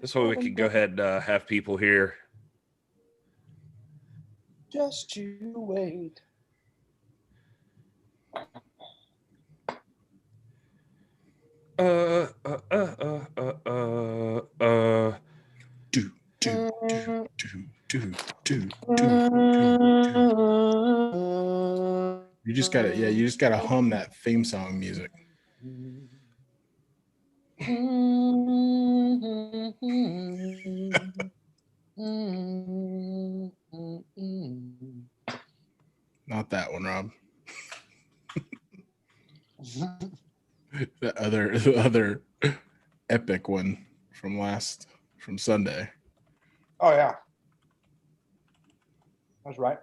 This way we can go ahead and have people here. Just you wait. You just gotta hum that theme song music. Not that one, Rob. the other epic one from Sunday. Oh yeah, that's right.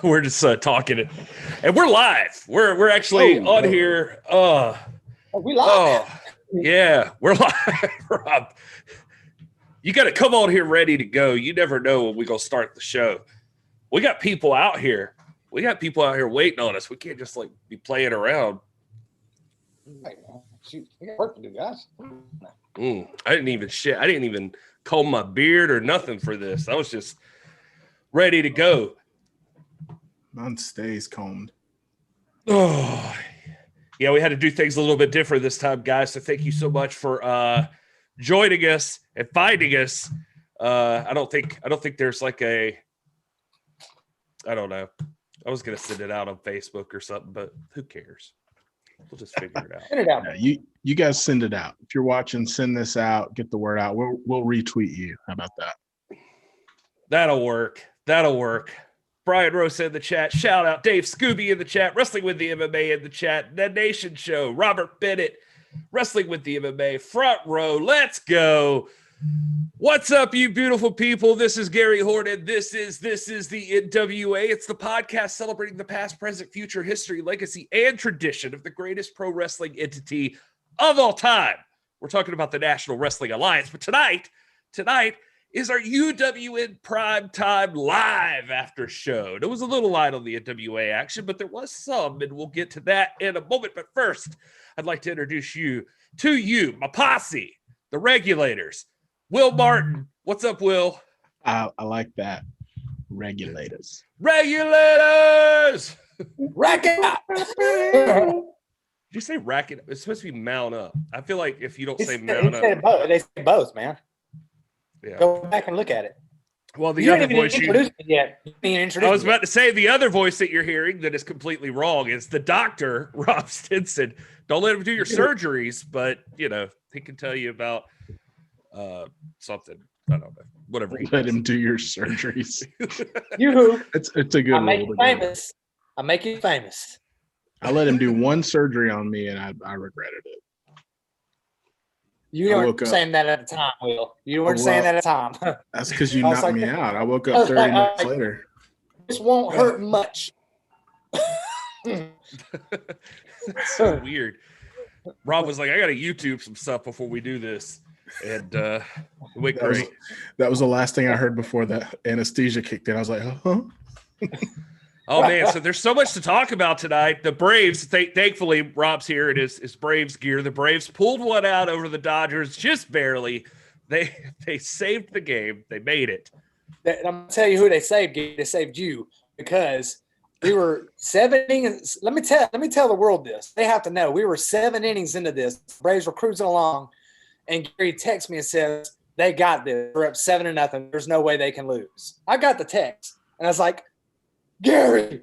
We're just talking, and we're live. We're actually on here. We live. Yeah, we're live, Rob. You got to come on here ready to go. You never know when we're going to start the show. We got people out here. We got people out here waiting on us. We can't just like be playing around. Hey, shoot, we got work to do, guys. I didn't even comb my beard or nothing for this. I was just ready to go. Mine stays combed. Oh, yeah, we had to do things a little bit different this time, guys. So thank you so much for joining us and finding us. I don't think there's like I don't know. I was gonna send it out on Facebook or something, but who cares? We'll just figure it out. Send it out. Yeah, you guys send it out. If you're watching, send this out. Get the word out. We'll retweet you. How about that? That'll work. Brian Rose in the chat. Shout out Dave Scooby in the chat. Wrestling with the MMA in the chat. The Nation Show. Robert Bennett. Wrestling with the MMA. Front row. Let's go. What's up, you beautiful people? This is Gary Horton. This is the NWA. It's the podcast celebrating the past, present, future, history, legacy, and tradition of the greatest pro wrestling entity of all time. We're talking about the National Wrestling Alliance. But tonight is our UWN PrimeTime live after show. There was a little light on the NWA action, but there was some, and we'll get to that in a moment. But first, I'd like to introduce you to my posse, the regulators. Will Martin. What's up, Will? I like that. Regulators. Rack it up. Did you say rack it up? It's supposed to be mount up. I feel like if you don't say mount up. They say both, man. Yeah. Go back and look at it. Well, the other voice I was about to say the other voice that you're hearing that is completely wrong is the doctor, Rob Stinson. Don't let him do your surgeries, but he can tell you about something. I don't know. Whatever. Let him do your surgeries. It's a good I make you famous. I make you famous. I let him do one surgery on me, and I regretted it. You weren't saying that at the time, Will. You weren't saying that at the time. That's because you knocked me out. I woke up 30 minutes later. This won't hurt much. That's so weird. Rob was like, I got to YouTube some stuff before we do this. And it went great. That was the last thing I heard before that anesthesia kicked in. I was like, huh? Oh, man. So there's so much to talk about tonight. The Braves, thankfully, Rob's here in his Braves gear. The Braves pulled one out over the Dodgers just barely. They saved the game. They made it. I'm going to tell you who they saved. They saved you because we were 7 innings. Let me tell the world this. They have to know. We were 7 innings into this. The Braves were cruising along. And Gary texts me and says, they got this. We're up 7-0. There's no way they can lose. I got the text. And I was like, Gary,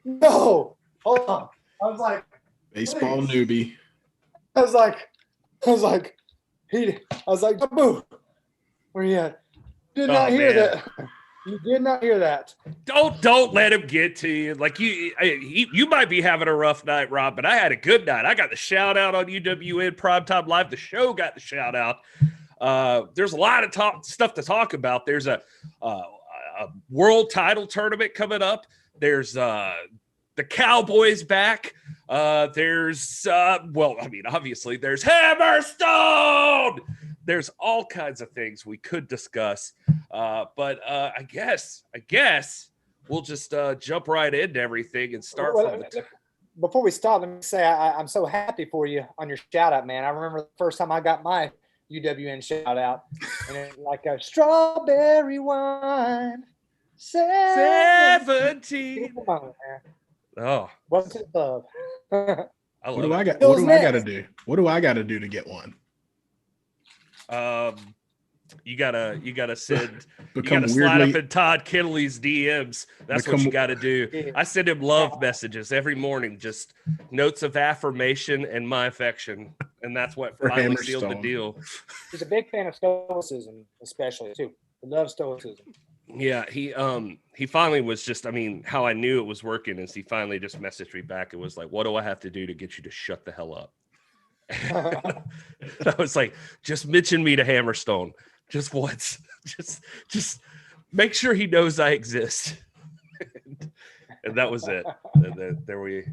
no. Hold on. I was like, baseball newbie. I was like, boo. Where you at? Did not hear that. You did not hear that. Don't let him get to you. Like you might be having a rough night, Rob, but I had a good night. I got the shout out on UWN Primetime Live. The show got the shout out. There's a lot of stuff to talk about. There's a world title tournament coming up. There's the Cowboys back. There's obviously there's Hammerstone. There's all kinds of things we could discuss. But I guess we'll just jump right into everything and start from the before we start, let me say I'm so happy for you on your shout out, man. I remember the first time I got my UWN shout out, and it was like a strawberry wine. 17. Come on, man. Oh, Welcome to the club. I love What do it. I got? Who's What do I got to next? do? What do I got to do to get one? You gotta send. You Become gotta slide up weirdly. in Todd Kenley's DMs. That's what you gotta do. Yeah. I send him love messages every morning, just notes of affirmation and my affection, and that's what For finally sealed the Hammerstone. deal. He's a big fan of stoicism, especially too. He loves stoicism. Yeah, he finally was just. I mean, how I knew it was working is he finally just messaged me back and was like, "What do I have to do to get you to shut the hell up?" I was like, "Just mention me to Hammerstone, just once. Just make sure he knows I exist." And that was it. And then there we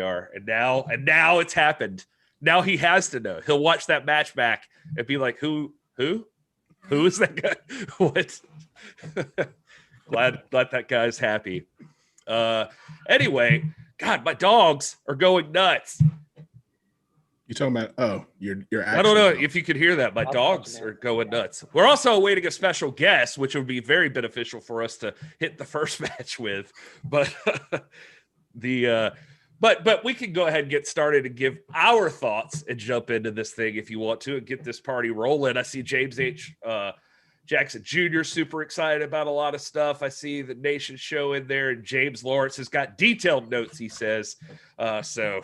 are. And now it's happened. Now he has to know. He'll watch that match back and be like, "Who is that guy?" What? glad that guy's happy. Anyway, God, my dogs are going nuts. You talking about? Oh, you're. I don't know actually- if you could hear that. My I'll dogs touch it, man. are going nuts. We're also awaiting a special guest, which would be very beneficial for us to hit the first match with. But but we can go ahead and get started and give our thoughts and jump into this thing if you want to and get this party rolling. I see James H. Jackson Jr. super excited about a lot of stuff. I see the Nation show in there, and James Lawrence has got detailed notes, he says. So,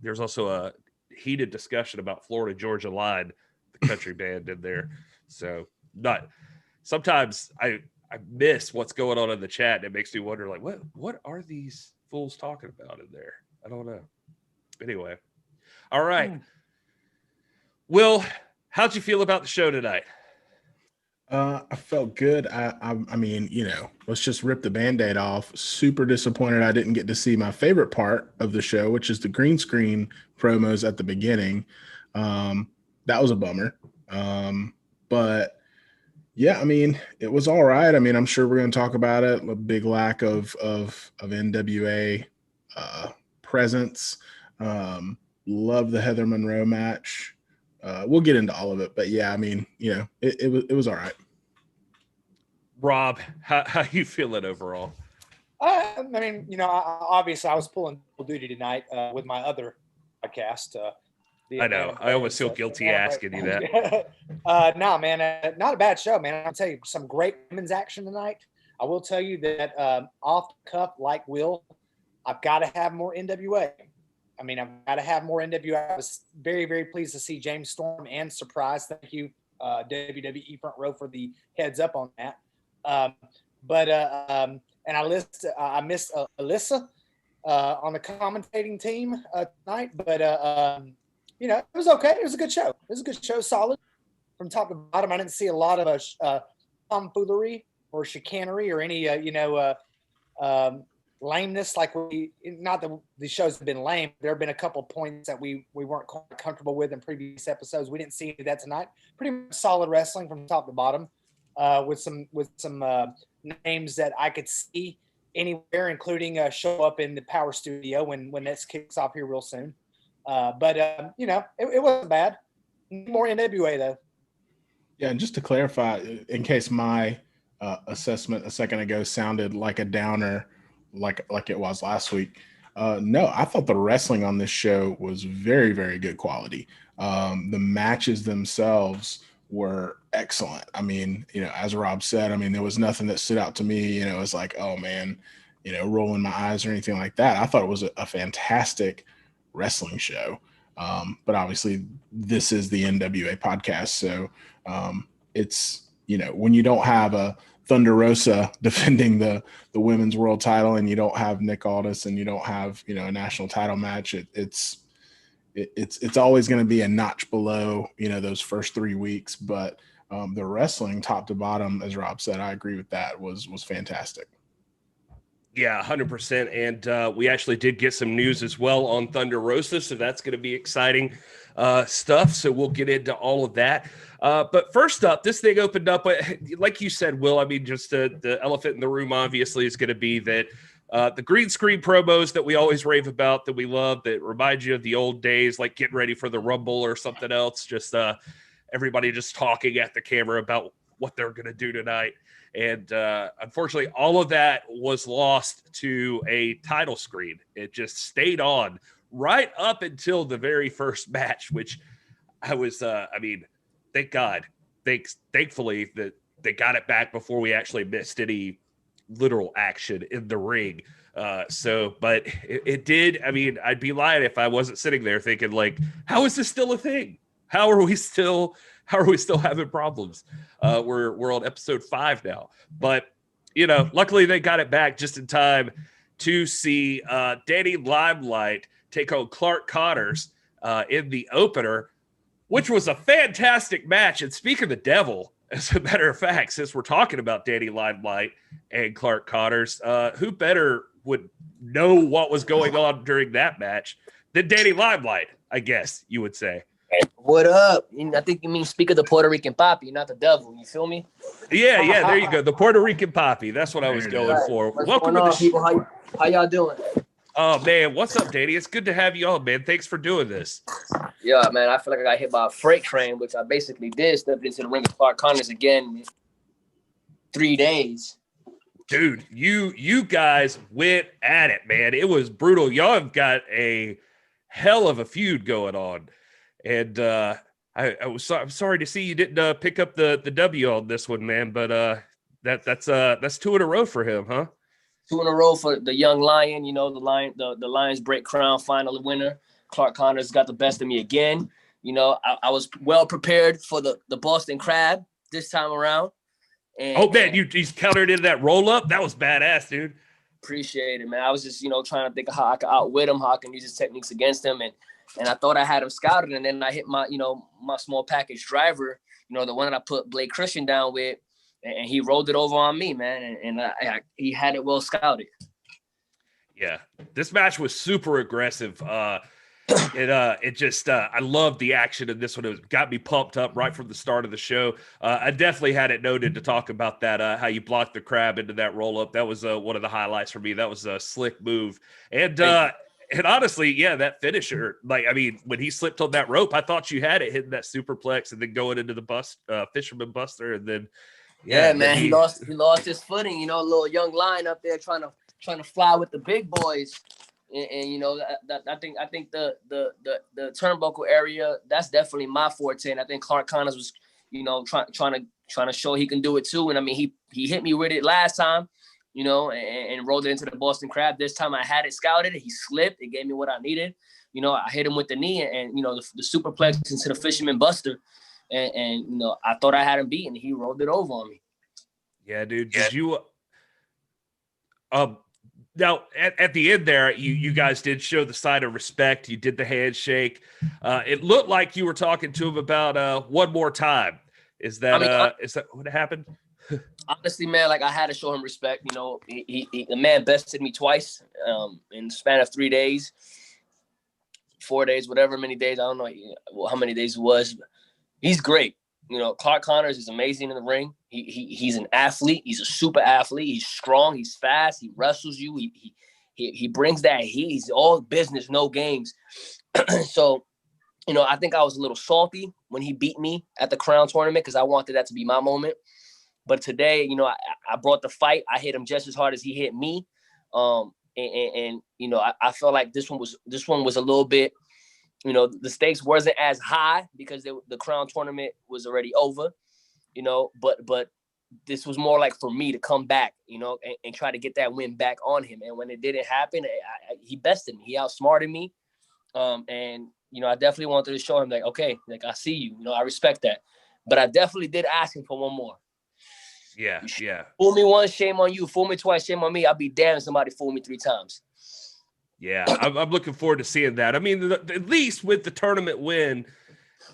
there's also a heated discussion about Florida Georgia Line, the country band in there. So, sometimes I miss what's going on in the chat. And it makes me wonder, like, what are these fools talking about in there? I don't know. Anyway, all right. Will, how'd you feel about the show tonight? I felt good. I mean, let's just rip the Band-Aid off. Super disappointed I didn't get to see my favorite part of the show, which is the green screen promos at the beginning. That was a bummer. But yeah, I mean, it was all right. I mean, I'm sure we're going to talk about it. A big lack of NWA presence. Love the Heather Monroe match. We'll get into all of it, but yeah, I mean, it was all right. Rob, how you feeling overall? I mean, obviously I was pulling double duty tonight with my other podcast. I know. I almost feel guilty asking you that. No, man, not a bad show, man. I'll tell you, some great women's action tonight. I will tell you that off the cuff, like Will, I've got to have more NWA. I mean, I've got to have more NWA. I was very, very pleased to see James Storm and surprised. Thank you, WWE Front Row, for the heads up on that. And I missed Alyssa on the commentating team tonight, but it was okay. It was a good show. It was a good show, solid from top to bottom. I didn't see a lot of tomfoolery or chicanery or any lameness. Like not that the shows have been lame. There have been a couple of points that we weren't quite comfortable with in previous episodes. We didn't see that tonight. Pretty much solid wrestling from top to bottom. With some names that I could see anywhere, including show up in the Power Studio when this kicks off here real soon. It wasn't bad. More NWA though. Yeah, and just to clarify, in case my assessment a second ago sounded like a downer, like it was last week. No, I thought the wrestling on this show was very, very good quality. The matches themselves were excellent. I mean, as Rob said, I mean, there was nothing that stood out to me. It was like, oh man, rolling my eyes or anything like that. I thought it was a fantastic wrestling show. But obviously this is the NWA podcast. So it's, when you don't have a Thunder Rosa defending the women's world title and you don't have Nick Aldis and you don't have, a national title match, it's always going to be a notch below, those first 3 weeks. But the wrestling top to bottom, as Rob said, I agree with that, was fantastic. Yeah, 100%. And we actually did get some news as well on Thunder Rosa. So that's going to be exciting stuff. So we'll get into all of that. But first up, this thing opened up, like you said, Will, I mean, just the elephant in the room, obviously, is going to be that The green screen promos that we always rave about, that we love, that remind you of the old days, like getting ready for the Rumble or something else. Just everybody just talking at the camera about what they're going to do tonight. And unfortunately, all of that was lost to a title screen. It just stayed on right up until the very first match, which I was, thank God. Thankfully that they got it back before we actually missed any literal action in the ring. But it did. I mean, I'd be lying if I wasn't sitting there thinking, like, how is this still a thing? How are we still having problems? We're on episode 5 now, but luckily they got it back just in time to see Danny Limelight take on Clark Connors in the opener, which was a fantastic match. And speaking of the devil, as a matter of fact, since we're talking about Danny Limelight and Clark Connors, who better would know what was going on during that match than Danny Limelight, I guess you would say. What up? I think you mean speak of the Puerto Rican Poppy, not the devil. You feel me? Yeah, there you go. The Puerto Rican Poppy. That's what I was going for. Welcome to the people. How y'all doing? Oh, man. What's up, Danny? It's good to have you on, man. Thanks for doing this. Yeah, man. I feel like I got hit by a freight train, which I basically did. Stepped into the ring of Clark Connors again 3 days. Dude, you guys went at it, man. It was brutal. Y'all have got a hell of a feud going on. And I'm sorry to see you didn't pick up the W on this one, man. But that's 2 in a row for him, huh? 2 in a row for the young lion. The Lions break crown final winner. Clark Connors got the best of me again. I was well prepared for the Boston Crab this time around. And, he's countered into that roll up. That was badass, dude. Appreciate it, man. I was just trying to think of how I could outwit him, how I can use his techniques against him, and I thought I had him scouted, and then I hit my my small package driver, the one that I put Blake Christian down with, and he rolled it over on me, man, and he had it well scouted. Yeah, this match was super aggressive. It just I love the action in this one. It got me pumped up right from the start of the show. I definitely had it noted to talk about that, how you blocked the crab into that roll up. That was one of the highlights for me. That was a slick move. And honestly, yeah, that finisher, when he slipped on that rope, I thought you had it hitting that superplex and then going into the fisherman buster, and then man, he lost his footing. A little young lion up there trying to fly with the big boys. And I think the turnbuckle area, that's definitely my forte. And I think Clark Connors was trying to show he can do it too. And I mean he hit me with it last time, and rolled it into the Boston Crab. This time I had it scouted. He slipped. It gave me what I needed. I hit him with the knee and the superplex into the fisherman buster. And I thought I had him beaten. He rolled it over on me. Yeah, dude. Did you now at the end there, you guys did show the sign of respect. You did the handshake. It looked like you were talking to him about one more time. Is that what happened? Honestly, man, I had to show him respect. He the man bested me twice in the span of 3 days, 4 days, whatever many days. I don't know how many days it was. He's great. Clark Connors is amazing in the ring. He's an athlete. He's a super athlete. He's strong. He's fast. He wrestles you. He brings that heat. He's all business, no games. So, I think I was a little salty when he beat me at the Crown tournament because I wanted that to be my moment. But today, I brought the fight. I hit him just as hard as he hit me. I felt like this one was a little bit. The stakes wasn't as high because the Crown tournament was already over, but this was more like for me to come back, and try to get that win back on him. And when it didn't happen, he bested me. He outsmarted me. I definitely wanted to show him okay, I see you, I respect that. But I definitely did ask him for one more. Yeah. Fool me once, shame on you. Fool me twice, shame on me. I'll be damned if somebody fool me 3 times. Yeah, I'm looking forward to seeing that. I mean, at least with the tournament win,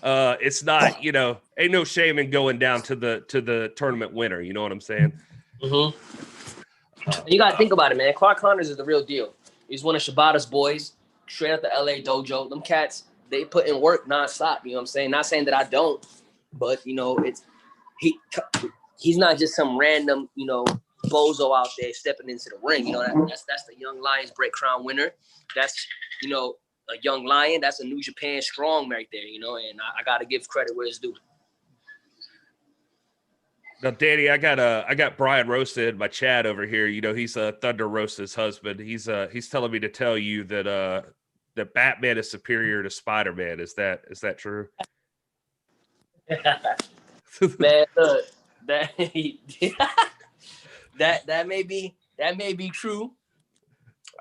it's not, ain't no shame in going down to the tournament winner. You know what I'm saying? Mm-hmm. You got to think about it, man. Clark Connors is the real deal. He's one of Shibata's boys, straight out the LA dojo. Them cats, they put in work nonstop. You know what I'm saying? Not saying that I don't, but he's not just some random, bozo out there stepping into the ring. You know, that's the Young Lions Break Crown winner. That's, you know, a young lion. That's a New Japan strong right there, you know, and I got to give credit where it's due. Now, Danny, I got Brian Rosa in my chat over here. You know, he's Thunder Rosa's husband. He's telling me to tell you that that Batman is superior to Spider-Man. Is that true? Man, look, that that may be true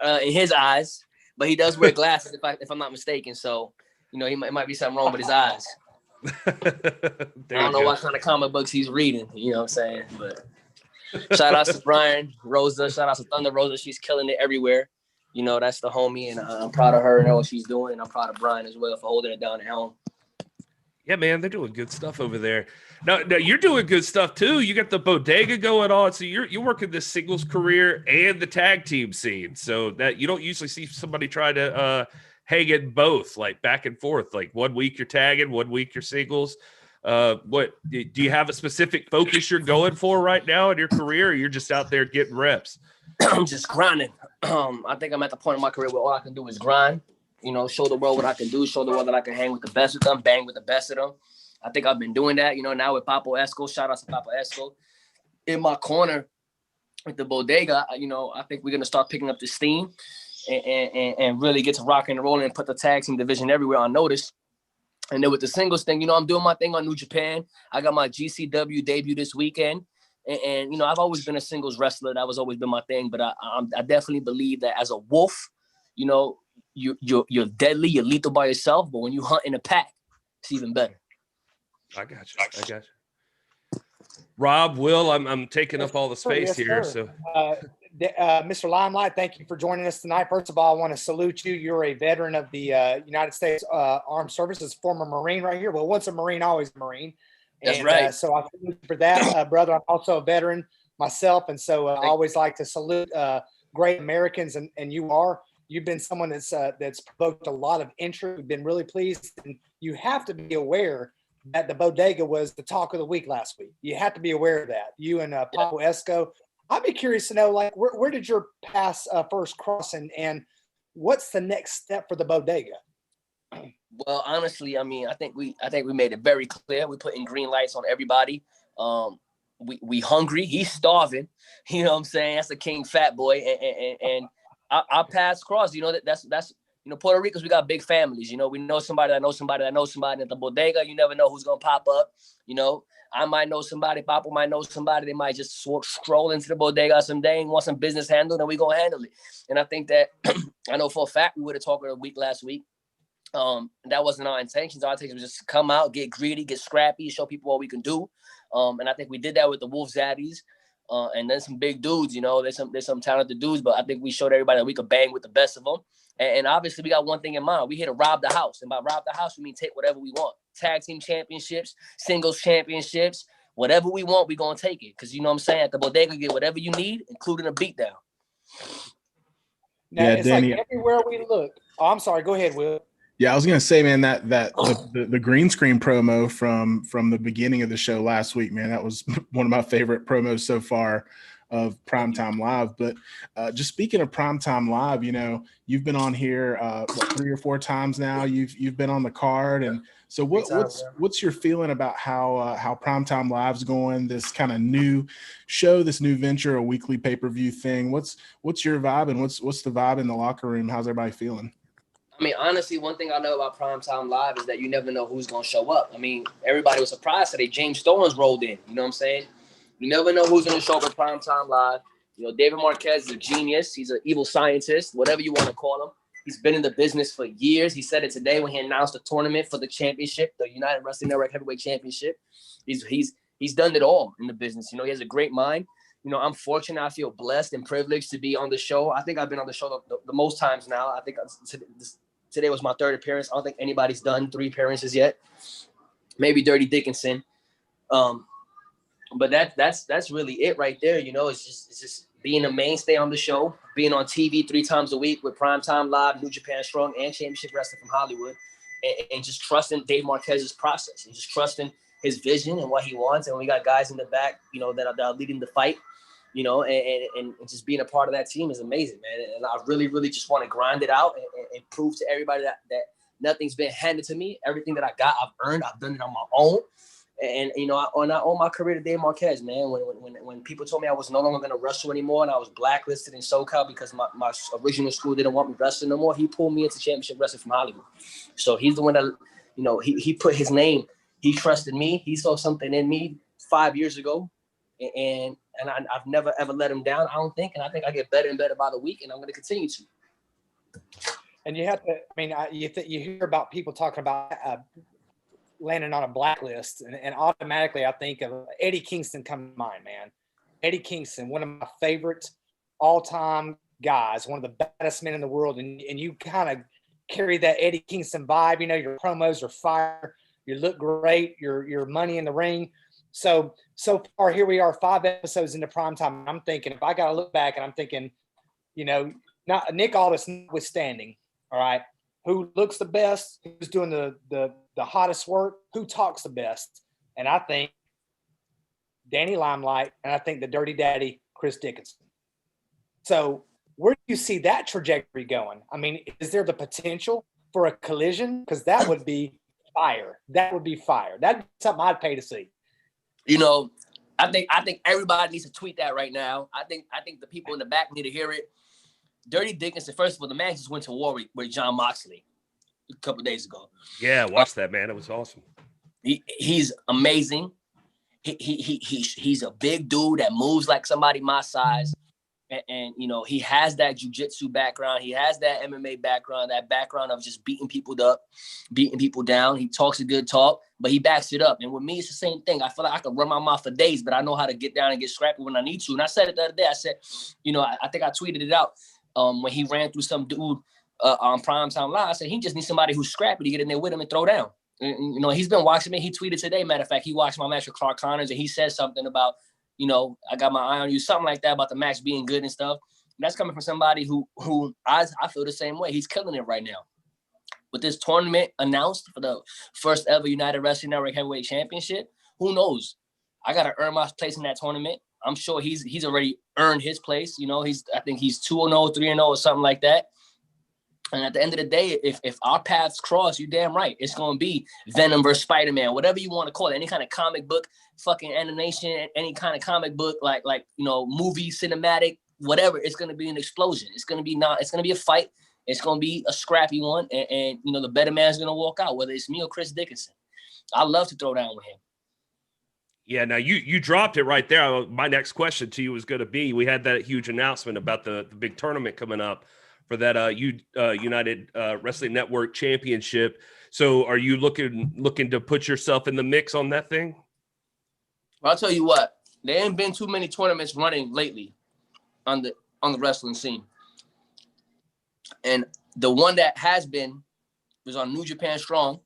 in his eyes, but he does wear glasses if I'm not mistaken. So, you know, it might be something wrong with his eyes. I don't know what kind of comic books he's reading, you know what I'm saying? But shout out to Brian Rosa, shout out to Thunder Rosa. She's killing it everywhere. You know, that's the homie, and I'm proud of her and what she's doing. And I'm proud of Brian as well for holding it down at home. Yeah, man, they're doing good stuff over there. Now you're doing good stuff too. You got the bodega going on, so you're working this singles career and the tag team scene. So that you don't usually see somebody try to hang in both, like back and forth. Like 1 week you're tagging, 1 week you're singles. What do you have a specific focus you're going for right now in your career, or you're just out there getting reps? I'm just grinding. I think I'm at the point in my career where all I can do is grind. You know, show the world what I can do, show the world that I can hang with the best of them, bang with the best of them. I think I've been doing that, you know, now with Papo Esco. Shout out to Papo Esco. In my corner with the bodega, you know, I think we're going to start picking up the steam and really get to rocking and rolling and put the tag team division everywhere on notice. And then with the singles thing, you know, I'm doing my thing on New Japan. I got my GCW debut this weekend. And you know, I've always been a singles wrestler. That was always been my thing. But I definitely believe that as a wolf, you know, you're deadly, you're lethal by yourself. But when you hunt in a pack, it's even better. I got you. Rob, Will, I'm taking up all the space here. Sir. So, Mr. Limelight, thank you for joining us tonight. First of all, I want to salute you. You're a veteran of the United States Armed Services, former Marine right here. Well, once a Marine, always a Marine. That's right. So I salute you for that, brother. I'm also a veteran myself, and so I always like to salute great Americans, and you've been someone that's provoked a lot of interest. We've been really pleased, and you have to be aware that the bodega was the talk of the week last week. You have to be aware of that. You and Papo Esco. I'd be curious to know, like, where did your paths first cross, and what's the next step for the bodega? Well, honestly, I mean, I think we made it very clear. We put in green lights on everybody. We hungry. He's starving. You know what I'm saying? That's a king fat boy. And our paths cross. You know, that's you know, Puerto Ricans, we got big families. You know, we know somebody that knows somebody that knows somebody at the bodega. You never know who's gonna pop up. You know, I might know somebody. Papo might know somebody. They might just stroll into the bodega someday and want some business handled, and we gonna handle it. And I think that I know for a fact we would have talked a week last week. That wasn't our intentions. Our intention was just to come out, get greedy, get scrappy, show people what we can do. And I think we did that with the Wolf Zaddies. And then some big dudes, you know, there's some talented dudes, but I think we showed everybody that we could bang with the best of them. And obviously we got one thing in mind. We here to rob the house. And by rob the house, we mean take whatever we want. Tag team championships, singles championships, whatever we want, we going to take it. Because you know what I'm saying? At the bodega, get whatever you need, including a beatdown. Now, it's Danny, like everywhere we look. Oh, I'm sorry. Go ahead, Will. Yeah, I was gonna say, man, that the green screen promo from the beginning of the show last week, man, that was one of my favorite promos so far of Primetime Live. But just speaking of Primetime Live, you know, you've been on here 3 or 4 times now. You've been on the card, and so what's your feeling about how Primetime Live's going? This kind of new show, this new venture, a weekly pay-per-view thing. What's your vibe, and what's the vibe in the locker room? How's everybody feeling? I mean, honestly, one thing I know about Primetime Live is that you never know who's going to show up. I mean, everybody was surprised today. James Storms rolled in. You know what I'm saying? You never know who's going to show up at Primetime Live. You know, David Marquez is a genius. He's an evil scientist, whatever you want to call him. He's been in the business for years. He said it today when he announced the tournament for the championship, the United Wrestling Network Heavyweight Championship. He's done it all in the business. You know, he has a great mind. You know, I'm fortunate. I feel blessed and privileged to be on the show. I think I've been on the show the most times now. I think today was my 3rd appearance. I don't think anybody's done 3 appearances yet. Maybe Dirty Dickinson. But that's really it right there. You know, it's just being a mainstay on the show, being on TV 3 times a week with Primetime Live, New Japan Strong, and Championship Wrestling from Hollywood, and just trusting Dave Marquez's process and just trusting his vision and what he wants. And we got guys in the back, you know, that are leading the fight. you know, and just being a part of that team is amazing, man. And I really, really just want to grind it out and prove to everybody that nothing's been handed to me. Everything that I got, I've earned. I've done it on my own. And you know, I owe my career to Dave Marquez, man. When people told me I was no longer going to wrestle anymore and I was blacklisted in SoCal because my original school didn't want me wrestling no more, he pulled me into championship wrestling from Hollywood. So he's the one that, you know, he put his name. He trusted me. He saw something in me 5 years ago, and I've never ever let him down. I don't think, and I think I get better and better by the week, and I'm going to continue to. And you have to. I mean, you hear about people talking about landing on a blacklist, and automatically I think of Eddie Kingston come to mind, man. Eddie Kingston, one of my favorite all-time guys, one of the baddest men in the world, and you kind of carry that Eddie Kingston vibe. You know, your promos are fire. You look great. Your money in the ring. So far, here we are, 5 episodes into primetime. I'm thinking, if I got to look back, and I'm thinking, you know, not Nick Aldis notwithstanding, all right, who looks the best, who's doing the hottest work, who talks the best. And I think Danny Limelight, and I think the Dirty Daddy, Chris Dickinson. So where do you see that trajectory going? I mean, is there the potential for a collision? Because that would be fire. That would be fire. That'd be something I'd pay to see. You know, I think everybody needs to tweet that right now. I think the people in the back need to hear it. Dirty Dickinson, first of all, the man just went to war with John Moxley a couple of days ago. Yeah, watch that, man. It was awesome. He's amazing. He's a big dude that moves like somebody my size. And you know, he has that jiu-jitsu background. He has that MMA background, that background of just beating people up, beating people down. He talks a good talk, but he backs it up. And with me, it's the same thing. I feel like I could run my mouth for days, but I know how to get down and get scrappy when I need to. And I said it the other day. I said, you know, I think I tweeted it out when he ran through some dude on Primetime Live. I said, he just needs somebody who's scrappy to get in there with him and throw down. And, you know, he's been watching me. He tweeted today, matter of fact, he watched my match with Clark Connors, and he said something about, you know, I got my eye on you, something like that about the match being good and stuff. And that's coming from somebody who I feel the same way. He's killing it right now. With this tournament announced for the first ever United Wrestling Network Heavyweight Championship, who knows? I got to earn my place in that tournament. I'm sure he's already earned his place. You know, I think he's 2-0, 3-0 or something like that. And at the end of the day, if our paths cross, you damn right, it's going to be Venom versus Spider-Man, whatever you want to call it, any kind of comic book, fucking animation, any kind of comic book, like you know, movie, cinematic, whatever. It's going to be an explosion. It's going to be a fight. It's going to be a scrappy one. And you know, the better man's going to walk out, whether it's me or Chris Dickinson. I love to throw down with him. Yeah, now you dropped it right there. My next question to you was going to be, we had that huge announcement about the big tournament coming up for that United Wrestling Network Championship. So are you looking to put yourself in the mix on that thing? Well, I'll tell you what, there ain't been too many tournaments running lately on the wrestling scene. And the one that has been was on New Japan Strong,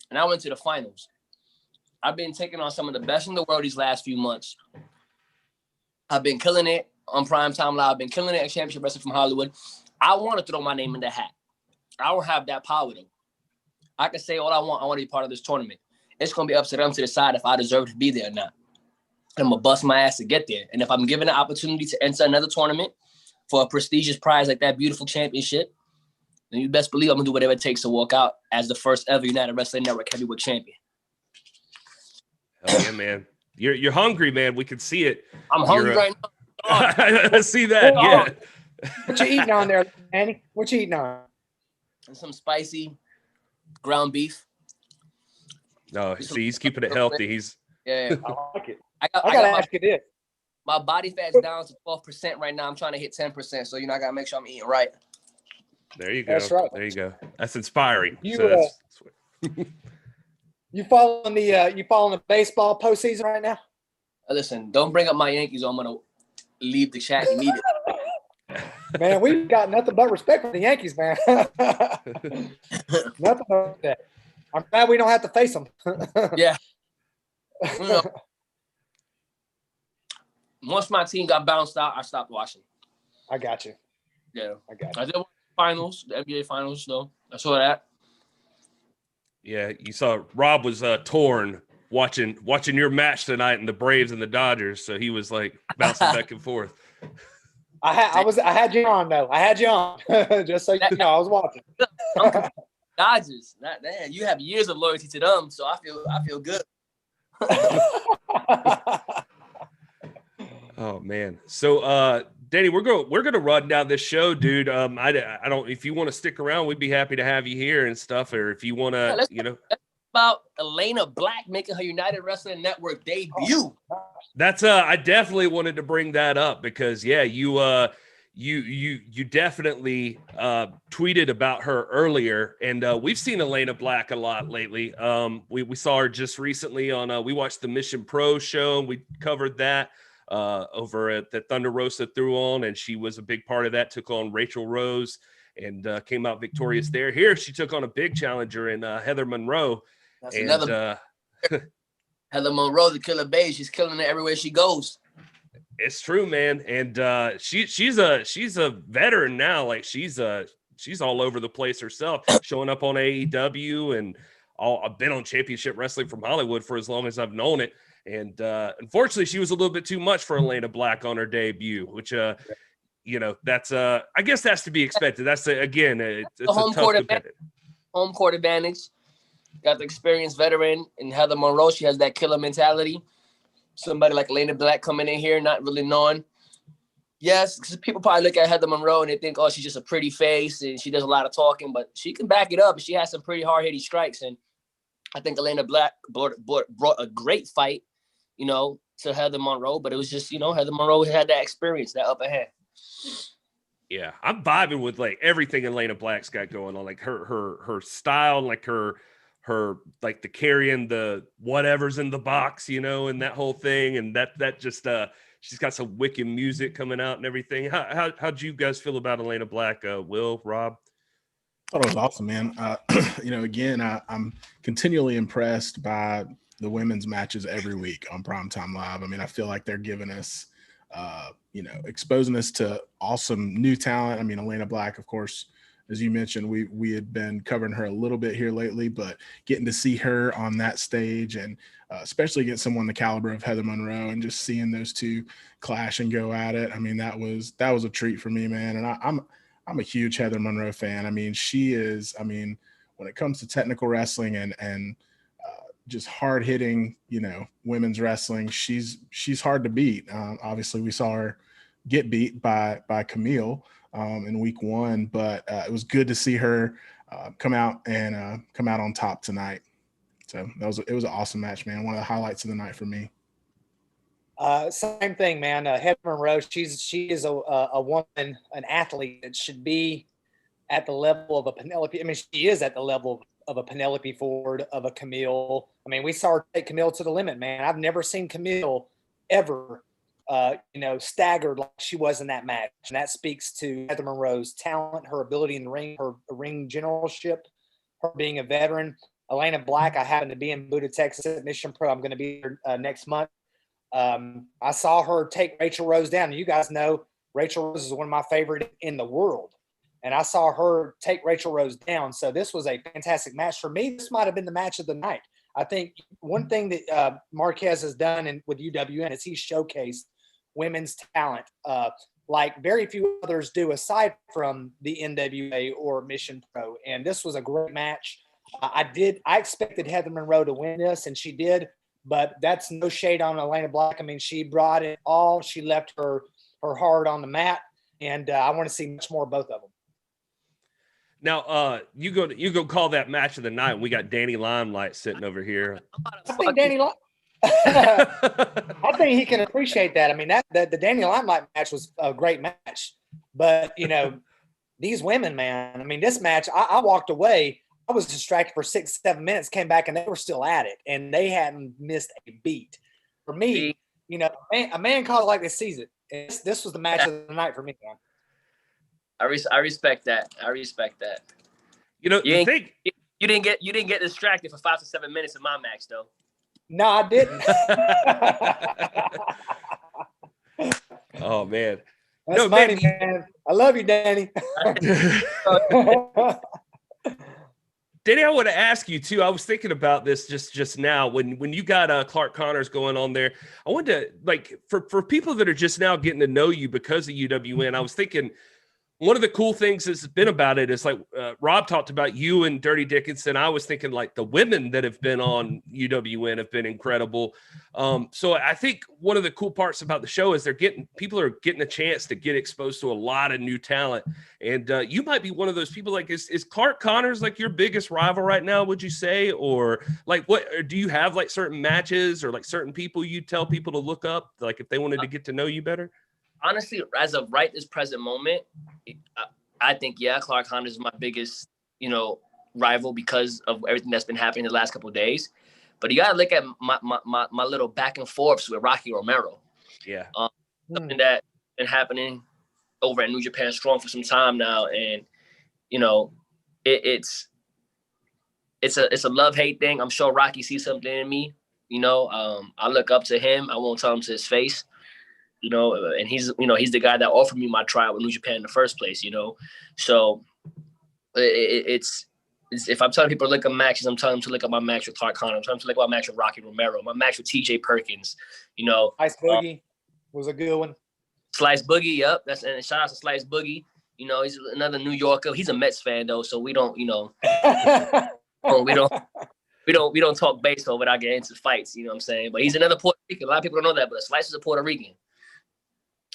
and I went to the finals. I've been taking on some of the best in the world these last few months. I've been killing it on Primetime Live. I've been killing it at Championship Wrestling from Hollywood. I want to throw my name in the hat. I don't have that power, though. I can say all I want. I want to be part of this tournament. It's going to be up to them to decide if I deserve to be there or not. I'm going to bust my ass to get there. And if I'm given an opportunity to enter another tournament for a prestigious prize like that beautiful championship, then you best believe I'm going to do whatever it takes to walk out as the first ever United Wrestling Network Heavyweight Champion. Hell yeah, man. You're hungry, man. We can see it. I'm hungry right now. I see that, yeah. What you eating on there, Danny? What you eating on? And some spicy ground beef. No, see, he's keeping it healthy. He's I like it. I gotta got ask you this. my body fat's down to 12% right now. I'm trying to hit 10%. So, you know, I gotta make sure I'm eating right. There you go. That's right. There you go. That's inspiring. You, So you following the baseball postseason right now? Listen, don't bring up my Yankees or I'm gonna leave the chat immediately. Man, we've got nothing but respect for the Yankees, man. Nothing but that. I'm glad we don't have to face them. Yeah. You know, once my team got bounced out, I stopped watching. I got you. Yeah. I got you. I did watch the finals, the NBA finals, though. I saw that. yeah, you saw Rob was torn watching your match tonight and the Braves and the Dodgers. So he was like bouncing back and forth. I had you on though. I had you on just so you know. I was watching. Dodgers, man, you have years of loyalty to them, so I feel good. Oh man. So Danny, we're gonna run down this show, dude. I don't, if you want to stick around, we'd be happy to have you here and stuff, or if you want to, about Elena Black making her United Wrestling Network debut. That's I definitely wanted to bring that up because you definitely tweeted about her earlier, and we've seen Elena Black a lot lately. We saw her just recently on we watched the Mission Pro show, and we covered that over at the Thunder Rosa threw on, and she was a big part of that. Took on Rachel Rose and came out victorious there. Here she took on a big challenger in Heather Monroe. That's another Heather Monroe, the killer babe. She's killing it everywhere she goes. It's true, man. And she's a veteran now. Like she's all over the place herself, showing up on AEW and I've been on Championship Wrestling from Hollywood for as long as I've known it. And unfortunately, she was a little bit too much for Elena Black on her debut, which that's I guess that's to be expected. That's again, it's a home court advantage. Home court advantage. Got the experienced veteran in Heather Monroe. She has that killer mentality. Somebody like Elena Black coming in here, not really knowing. Yes, because people probably look at Heather Monroe and they think, oh, she's just a pretty face and she does a lot of talking, but she can back it up. She has some pretty hard-hitting strikes. And I think Elena Black brought a great fight, to Heather Monroe, but it was just, Heather Monroe had that experience, that upper hand. Yeah, I'm vibing with like everything Elena Black's got going on, like her style, like her like the carrying the whatever's in the box, and that whole thing, and that just she's got some wicked music coming out and everything. How'd you guys feel about Elena Black? Will, Rob? I thought it was awesome, man. Again, I'm continually impressed by the women's matches every week on Primetime Live. I mean, I feel like they're giving us, exposing us to awesome new talent. I mean, Elena Black, of course, as you mentioned, we had been covering her a little bit here lately, but getting to see her on that stage and especially against someone the caliber of Heather Monroe and just seeing those two clash and go at it. I mean, that was a treat for me, man. And I'm a huge Heather Monroe fan. I mean, she is, when it comes to technical wrestling and just hard hitting, women's wrestling, she's hard to beat. Obviously we saw her get beat by Camille in week 1, but it was good to see her come out on top tonight. So it was an awesome match, man. One of the highlights of the night for me. Same thing, man. Heather Monroe, she is a woman, an athlete that should be at the level of a Penelope. I mean, she is at the level of a Penelope Ford, of a Camille. I mean, we saw her take Camille to the limit, man. I've never seen Camille ever, staggered like she was in that match. And that speaks to Heather Monroe's talent, her ability in the ring, her ring generalship, her being a veteran. Elena Black, I happen to be in Buda, Texas at Mission Pro. I'm going to be there next month. I saw her take Rachel Rose down. You guys know Rachel Rose is one of my favorite in the world. And I saw her take Rachel Rose down. So this was a fantastic match. For me, this might have been the match of the night. I think one thing that Marquez has done with UWN is he's showcased women's talent like very few others do aside from the NWA or Mission Pro. And this was a great match. I expected Heather Monroe to win this, and she did. But that's no shade on Elena Black. I mean, she brought it all. She left her heart on the mat. And I want to see much more of both of them. Now, you go call that match of the night. We got Danny Limelight sitting over here. I think I think he can appreciate that. I mean, the Danny Limelight match was a great match, but these women, man. I mean, this match, I walked away. I was distracted for 6-7 minutes. Came back and they were still at it, and they hadn't missed a beat. For me, a man calls it like they sees it. This was the match of the night for me, man. I respect that. I respect that. You didn't get distracted for 5 to 7 minutes in my match though. No, I didn't. Oh man, that's funny, man. I love you, Danny. Danny, I want to ask you too. I was thinking about this just now when you got Clark Connors going on there. I wanted to, like, for people that are just now getting to know you because of UWN. I was thinking one of the cool things that's been about it is like Rob talked about you and Dirty Dickinson. I was thinking like the women that have been on UWN have been incredible. So I think one of the cool parts about the show is people are getting a chance to get exposed to a lot of new talent. And you might be one of those people. Like, is Clark Connors like your biggest rival right now, would you say? Or like, what, or do you have like certain matches or like certain people you tell people to look up, like if they wanted to get to know you better? Honestly, as of right this present moment, I think, yeah, Clark Connors is my biggest, rival because of everything that's been happening the last couple of days. But you got to look at my little back and forths with Rocky Romero. Yeah. Something that's been happening over at New Japan Strong for some time now. And, it's a love-hate thing. I'm sure Rocky sees something in me. I look up to him. I won't tell him to his face. And he's the guy that offered me my trial with New Japan in the first place, So it's if I'm telling people to look up matches, I'm telling them to look up my match with Clark Connors. I'm telling them to look up my match with Rocky Romero, my match with TJ Perkins, Ice Boogie was a good one. Slice Boogie, yep. And shout out to Slice Boogie. He's another New Yorker. He's a Mets fan though, so we don't, we don't talk baseball without getting into fights, you know what I'm saying? But he's another Puerto Rican. A lot of people don't know that, but Slice is a Puerto Rican.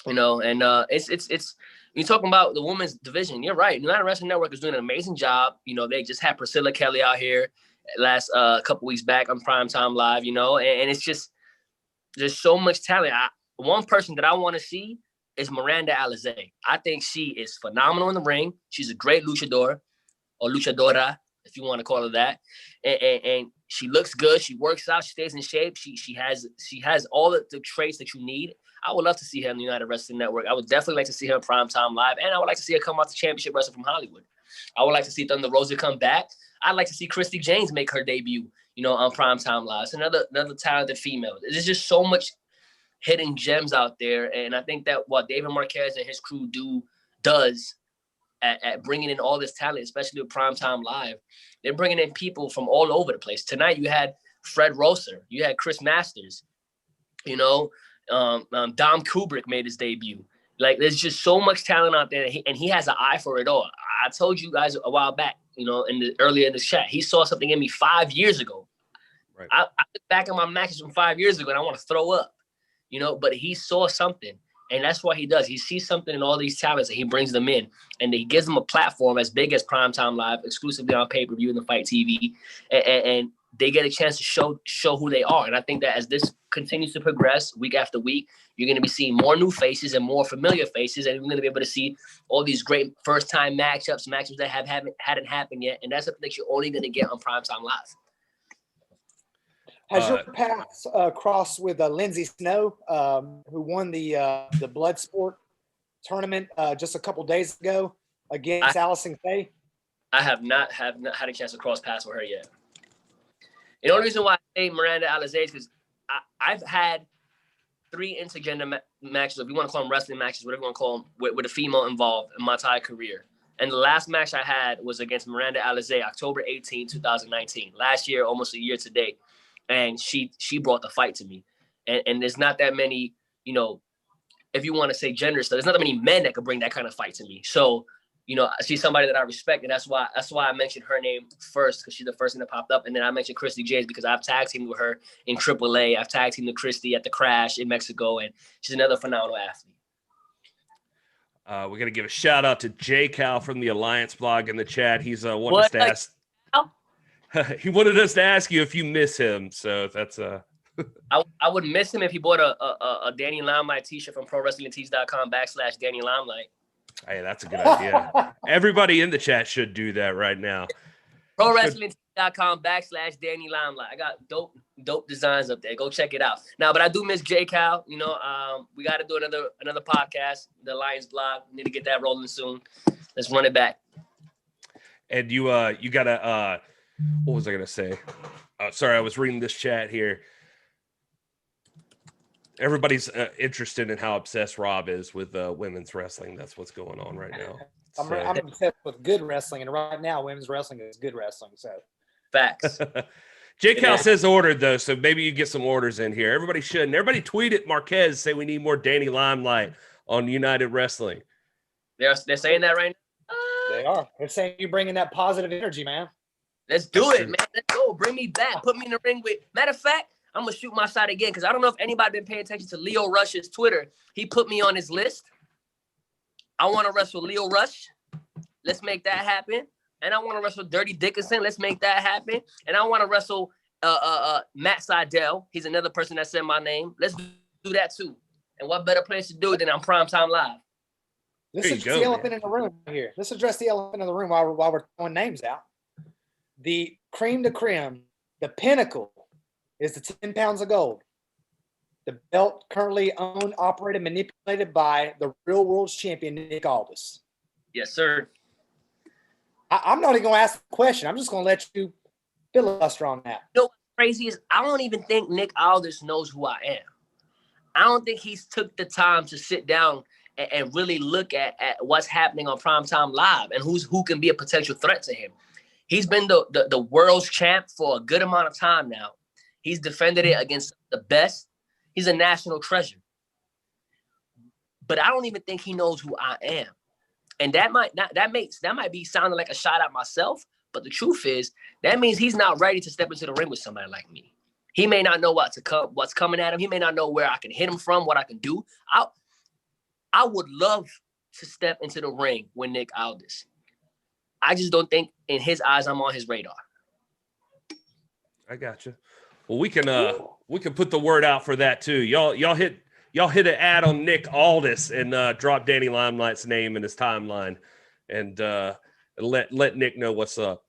And it's you're talking about the women's division. You're right. United Wrestling Network is doing an amazing job. They just had Priscilla Kelly out here last couple weeks back on Primetime Live, and it's just there's so much talent. One person that I want to see is Miranda Alizé. I think she is phenomenal in the ring. She's a great luchador or luchadora, if you want to call her that. And she looks good. She works out. She stays in shape. She has all the traits that you need. I would love to see her in the United Wrestling Network. I would definitely like to see her in Primetime Live, and I would like to see her come out to Championship Wrestling from Hollywood. I would like to see Thunder Rosa come back. I'd like to see Christy James make her debut, on Primetime Live. It's another talented female. There's just so much hidden gems out there, and I think that what David Marquez and his crew does at bringing in all this talent, especially with Primetime Live, they're bringing in people from all over the place. Tonight you had Fred Rosser, you had Chris Masters, Dom Kubrick made his debut. Like, there's just so much talent out there, and he has an eye for it all. I told you guys a while back, earlier in the chat, he saw something in me 5 years ago. Right. I look back at my matches from 5 years ago, and I want to throw up, but he saw something, and that's what he does. He sees something in all these talents, and he brings them in, and he gives them a platform as big as Primetime Live, exclusively on pay-per-view and the Fight TV, and they get a chance to show who they are. And I think that as this continues to progress week after week, you're going to be seeing more new faces and more familiar faces, and you're going to be able to see all these great first-time matches that hadn't happened yet, and that's something that you're only going to get on Primetime Live. Has your paths crossed with Lindsay Snow, who won the Bloodsport tournament just a couple days ago against Allison Faye? I have not had a chance to cross paths with her yet. The only reason why I say Miranda Alizé is because I've had 3 intergender matches, if you want to call them wrestling matches, whatever you want to call them, with a female involved in my entire career. And the last match I had was against Miranda Alizé, October 18, 2019. Last year, almost a year to date. And she brought the fight to me. And there's not that many, if you want to say gender stuff, there's not that many men that could bring that kind of fight to me. So, she's somebody that I respect, and that's why I mentioned her name first, because she's the first thing that popped up. And then I mentioned Christy James because I've tag teamed with her in AAA. I've tag teamed with Christy at the Crash in Mexico, and she's another phenomenal athlete. We're gonna give a shout out to J Cal from the Alliance blog in the chat. He's wanted us to ask. He wanted us to ask you if you miss him. So that's I would miss him if he bought a Danny Limelight t-shirt from ProWrestlingTees.com/Danny Limelight. Hey, that's a good idea. Everybody in the chat should do that right now. ProWrestlingTees.com/Danny Limelight. I got dope designs up there. Go check it out. Now, but I do miss J Cal. We got to do another podcast, the Lions blog. We need to get that rolling soon. Let's run it back. And you gotta what was I gonna say? Sorry, I was reading this chat here. Everybody's interested in how obsessed Rob is with women's wrestling. That's what's going on right now. I'm obsessed with good wrestling, and right now, women's wrestling is good wrestling. So, Facts. J. Cal says ordered, though, so maybe you get some orders in here. Everybody should. And everybody tweet at Marquez, say we need more Danny Limelight on United Wrestling. They're saying that right now? they are. They're saying you bringing that positive energy, man. Let's do it, man. Let's go. Bring me back. Put me in the ring with. Matter of fact, I'm going to shoot my shot again because I don't know if anybody been paying attention to Leo Rush's Twitter. He put me on his list. I want to wrestle Leo Rush. Let's make that happen. And I want to wrestle Dirty Dickinson. Let's make that happen. And I want to wrestle Matt Seidel. He's another person that said my name. Let's do that too. And what better place to do it than on Primetime Live? Let's address the elephant in the room here. Let's address the elephant in the room while we're throwing names out. The cream de creme, the pinnacle, is the 10 pounds of gold. The belt currently owned, operated, manipulated by the real world's champion, Nick Aldis. Yes, sir. I'm not even going to ask the question. I'm just going to let you filibuster on that. You know what's crazy is I don't even think Nick Aldis knows who I am. I don't think he's took the time to sit down and really look at what's happening on Primetime Live and who can be a potential threat to him. He's been the world's champ for a good amount of time now. He's defended it against the best. He's a national treasure. But I don't even think he knows who I am. And that might be sounding like a shot at myself, but the truth is that means he's not ready to step into the ring with somebody like me. He may not know what's coming at him. He may not know where I can hit him from, what I can do. I would love to step into the ring with Nick Aldis. I just don't think in his eyes I'm on his radar. I got you. Well, we can put the word out for that too. Y'all hit an ad on Nick Aldis and drop Danny Limelight's name in his timeline, and let Nick know what's up.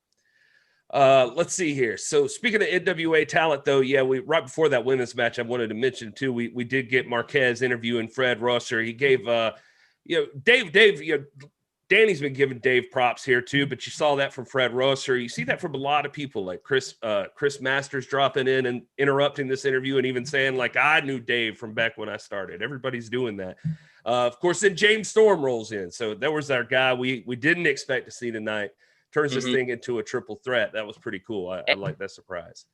Let's see here. So speaking of NWA talent, though, yeah, we right before that women's match, I wanted to mention too. We did get Marquez interviewing Fred Rosser. He gave Dave. Danny's been giving Dave props here too, but you saw that from Fred Rosser. You see that from a lot of people, like Chris Masters dropping in and interrupting this interview and even saying, like, I knew Dave from back when I started. Everybody's doing that. Of course, then James Storm rolls in. So that was our guy we didn't expect to see tonight. Turns this thing into a triple threat. That was pretty cool. I like that surprise.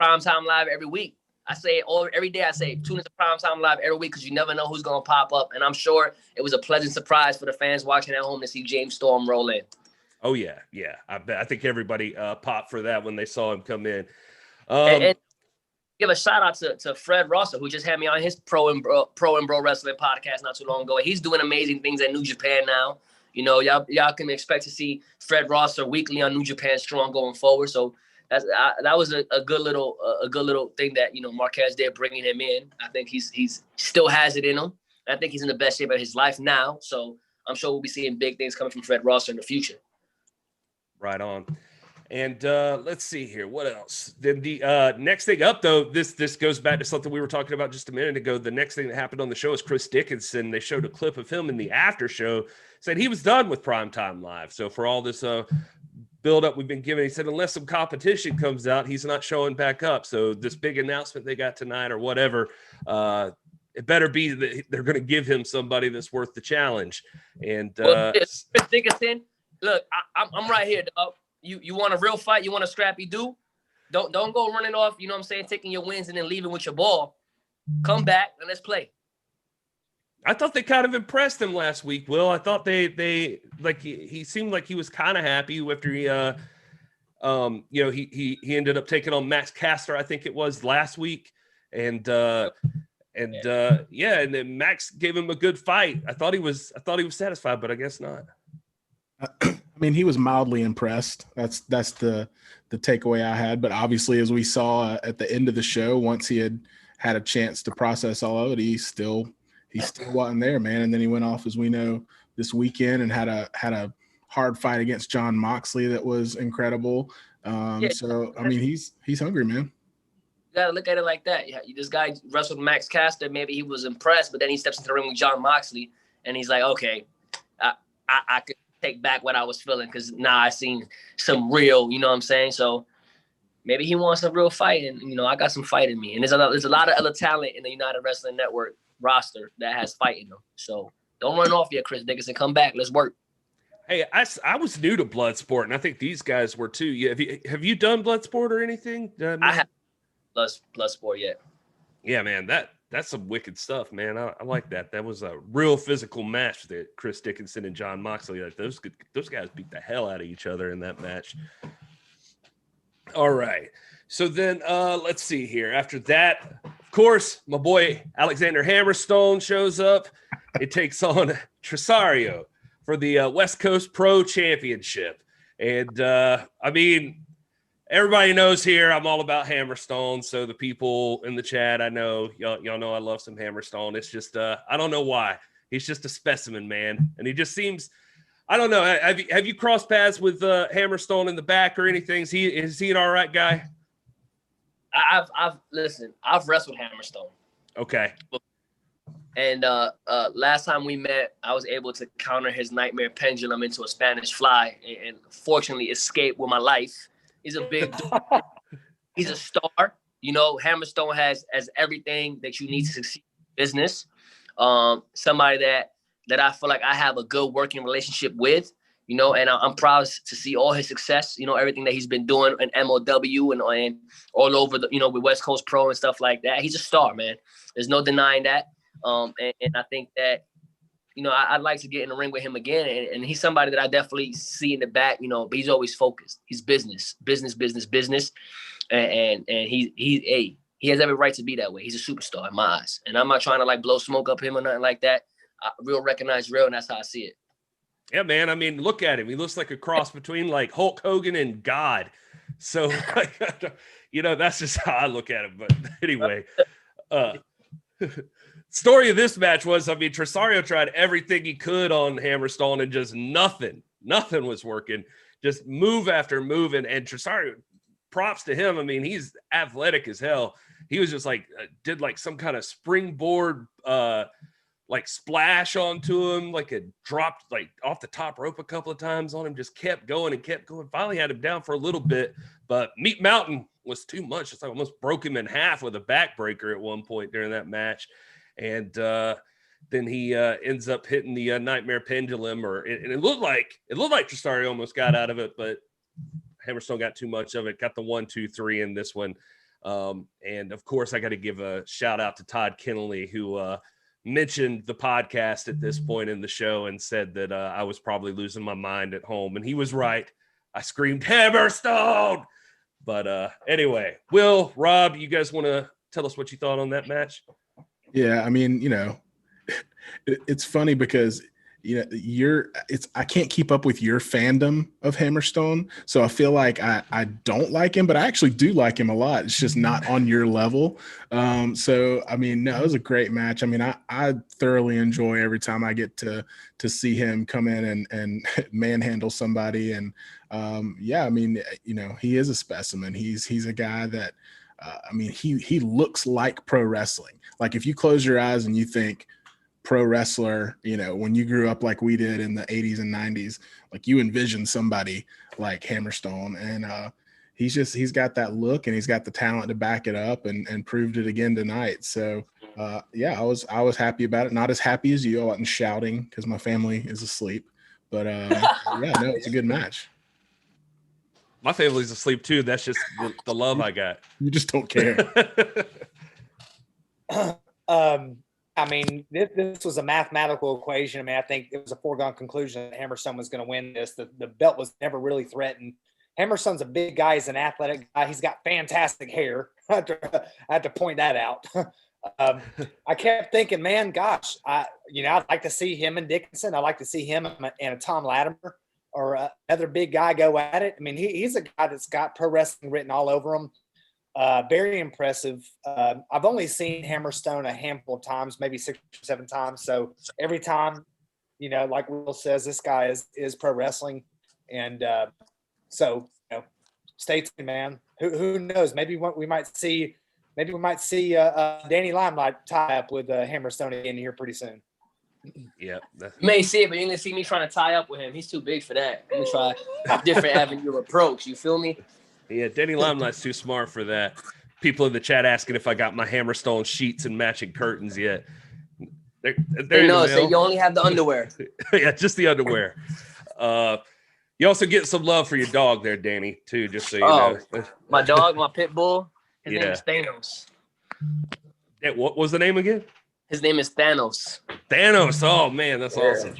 Primetime Live every week. I say it every day. I say tune into Primetime Live every week because you never know who's going to pop up. And I'm sure it was a pleasant surprise for the fans watching at home to see James Storm roll in. Oh, yeah. Yeah. I think everybody popped for that when they saw him come in. And give a shout out to Fred Rosser, who just had me on his Pro and Bro Wrestling podcast not too long ago. He's doing amazing things at New Japan now. You know, y'all can expect to see Fred Rosser weekly on New Japan Strong going forward. So that was a good little thing that, you know, Marquez did bringing him in. I think he's still has it in him. I think he's in the best shape of his life now. So I'm sure we'll be seeing big things coming from Fred Rosser in the future. Right on. And let's see here. What else? Then the next thing up, though, this goes back to something we were talking about just a minute ago. The next thing that happened on the show is Chris Dickinson. They showed a clip of him in the after show, said he was done with Primetime Live. So for all this build-up we've been given, he said unless some competition comes out, he's not showing back up. So this big announcement they got tonight or whatever, it better be that they're going to give him somebody that's worth the challenge. And Chris Dickinson, look, I'm right here, dog. You want a real fight? You want a scrappy dude? Don't go running off, you know what I'm saying, taking your wins and then leaving with your ball. Come back and let's play. I thought they kind of impressed him last week, Will. I thought they like he seemed like he was kind of happy after he he ended up taking on Max Caster, I think it was last week. And then Max gave him a good fight. I thought he was satisfied, but I guess not. I mean, he was mildly impressed. That's the takeaway I had. But obviously, as we saw at the end of the show, once he had a chance to process all of it, he still wasn't there, man. And then he went off, as we know, this weekend and had a hard fight against John Moxley that was incredible. So I mean, he's hungry, man. You gotta look at it like that. Yeah, this guy wrestled Max Caster. Maybe he was impressed, but then he steps into the ring with John Moxley, and he's like, okay, I could take back what I was feeling because now I seen some real, you know what I'm saying? So maybe he wants a real fight, and you know, I got some fight in me. And there's a lot of other talent in the United Wrestling Network roster that has fight in them. So don't run off yet, Chris Dickinson. Come back. Let's work. Hey, I was new to Bloodsport, and I think these guys were too. Have you done Bloodsport or anything? I have Bloodsport yet. Yeah, man, that's some wicked stuff, man. I like that. That was a real physical match that Chris Dickinson and John Moxley. Like those guys beat the hell out of each other in that match. All right. So then let's see here. After that, of course, my boy Alexander Hammerstone shows up. It takes on Tresario for the West Coast Pro Championship. And I mean, everybody knows here I'm all about Hammerstone. So the people in the chat, I know y'all know I love some Hammerstone. It's just I don't know why. He's just a specimen, man. And he just seems, I don't know. Have you crossed paths with Hammerstone in the back or anything? Is he an all right guy? I've wrestled Hammerstone. Okay. And last time we met, I was able to counter his nightmare pendulum into a Spanish fly and fortunately escape with my life. He's a big dude. He's a star. You know, Hammerstone has everything that you need to succeed in business. Somebody that I feel like I have a good working relationship with, you know, and I'm proud to see all his success, you know, everything that he's been doing in MLW and all over the, you know, with West Coast Pro and stuff like that. He's a star, man. There's no denying that. And I think that, you know, I'd like to get in the ring with him again. And he's somebody that I definitely see in the back, you know, but he's always focused. He's business. And he has every right to be that way. He's a superstar in my eyes. And I'm not trying to like blow smoke up him or nothing like that. Real recognize real, and that's how I see it. Yeah, man. I mean, look at him. He looks like a cross between like Hulk Hogan and God. So, you know, that's just how I look at him. But anyway, story of this match was, I mean, Tresario tried everything he could on Hammerstone and just nothing was working. Just move after move. And Tresario, props to him. I mean, he's athletic as hell. He was just like, did like some kind of springboard, like splash onto him, like it dropped like off the top rope a couple of times on him, just kept going. Finally had him down for a little bit, but Meat Mountain was too much. It's like almost broke him in half with a backbreaker at one point during that match. And then he ends up hitting the nightmare pendulum, and it looked like Tresario almost got out of it, but Hammerstone got too much of it, got the 1, 2, 3 in this one. And of course I got to give a shout out to Todd Kennelly, who mentioned the podcast at this point in the show and said that I was probably losing my mind at home. And he was right. I screamed Hammerstone. But anyway, Will, Rob, you guys want to tell us what you thought on that match? Yeah, I mean, you know, it's funny because, you know, I can't keep up with your fandom of Hammerstone. So I feel like I don't like him, but I actually do like him a lot. It's just not on your level. So, I mean, no, it was a great match. I mean, I thoroughly enjoy every time I get to see him come in and manhandle somebody. And yeah, I mean, you know, he is a specimen. He's a guy that, I mean, he looks like pro wrestling. Like if you close your eyes and you think pro wrestler, you know, when you grew up like we did in the 80s and 90s, like you envision somebody like Hammerstone, and he's got that look and he's got the talent to back it up and proved it again tonight. So yeah, I was happy about it. Not as happy as you. I wasn't shouting because my family is asleep, but yeah, no, it's a good match. My family's asleep too. That's just the love I got. You just don't care. I mean, this was a mathematical equation. I mean, I think it was a foregone conclusion that Hammerstone was going to win this. The belt was never really threatened. Hammerstone's a big guy. He's an athletic guy. He's got fantastic hair. I had to point that out. I kept thinking, man, gosh, I'd like to see him and Dickinson. I'd like to see him and a Tom Latimer or another big guy go at it. I mean, he's a guy that's got pro wrestling written all over him. Very impressive. I've only seen Hammerstone a handful of times, maybe 6 or 7 times. So every time, you know, like Will says, this guy is pro wrestling. And so, you know, stay tuned, man. Who knows? Maybe we might see Danny Limelight tie up with Hammerstone again here pretty soon. Yeah, you may see it, but you're gonna see me trying to tie up with him. He's too big for that. I'm gonna try a different avenue approach. You feel me? Yeah, Danny Limelight's too smart for that. People in the chat asking if I got my Hammerstone sheets and matching curtains yet. They're no, so you only have the underwear. Yeah, just the underwear. You also get some love for your dog there, Danny, too, just so you Oh, know. my dog, my pit bull, his name Yeah. is Thanos. Yeah, what was the name again? His name is Thanos. Thanos. Oh man, that's Yeah. awesome.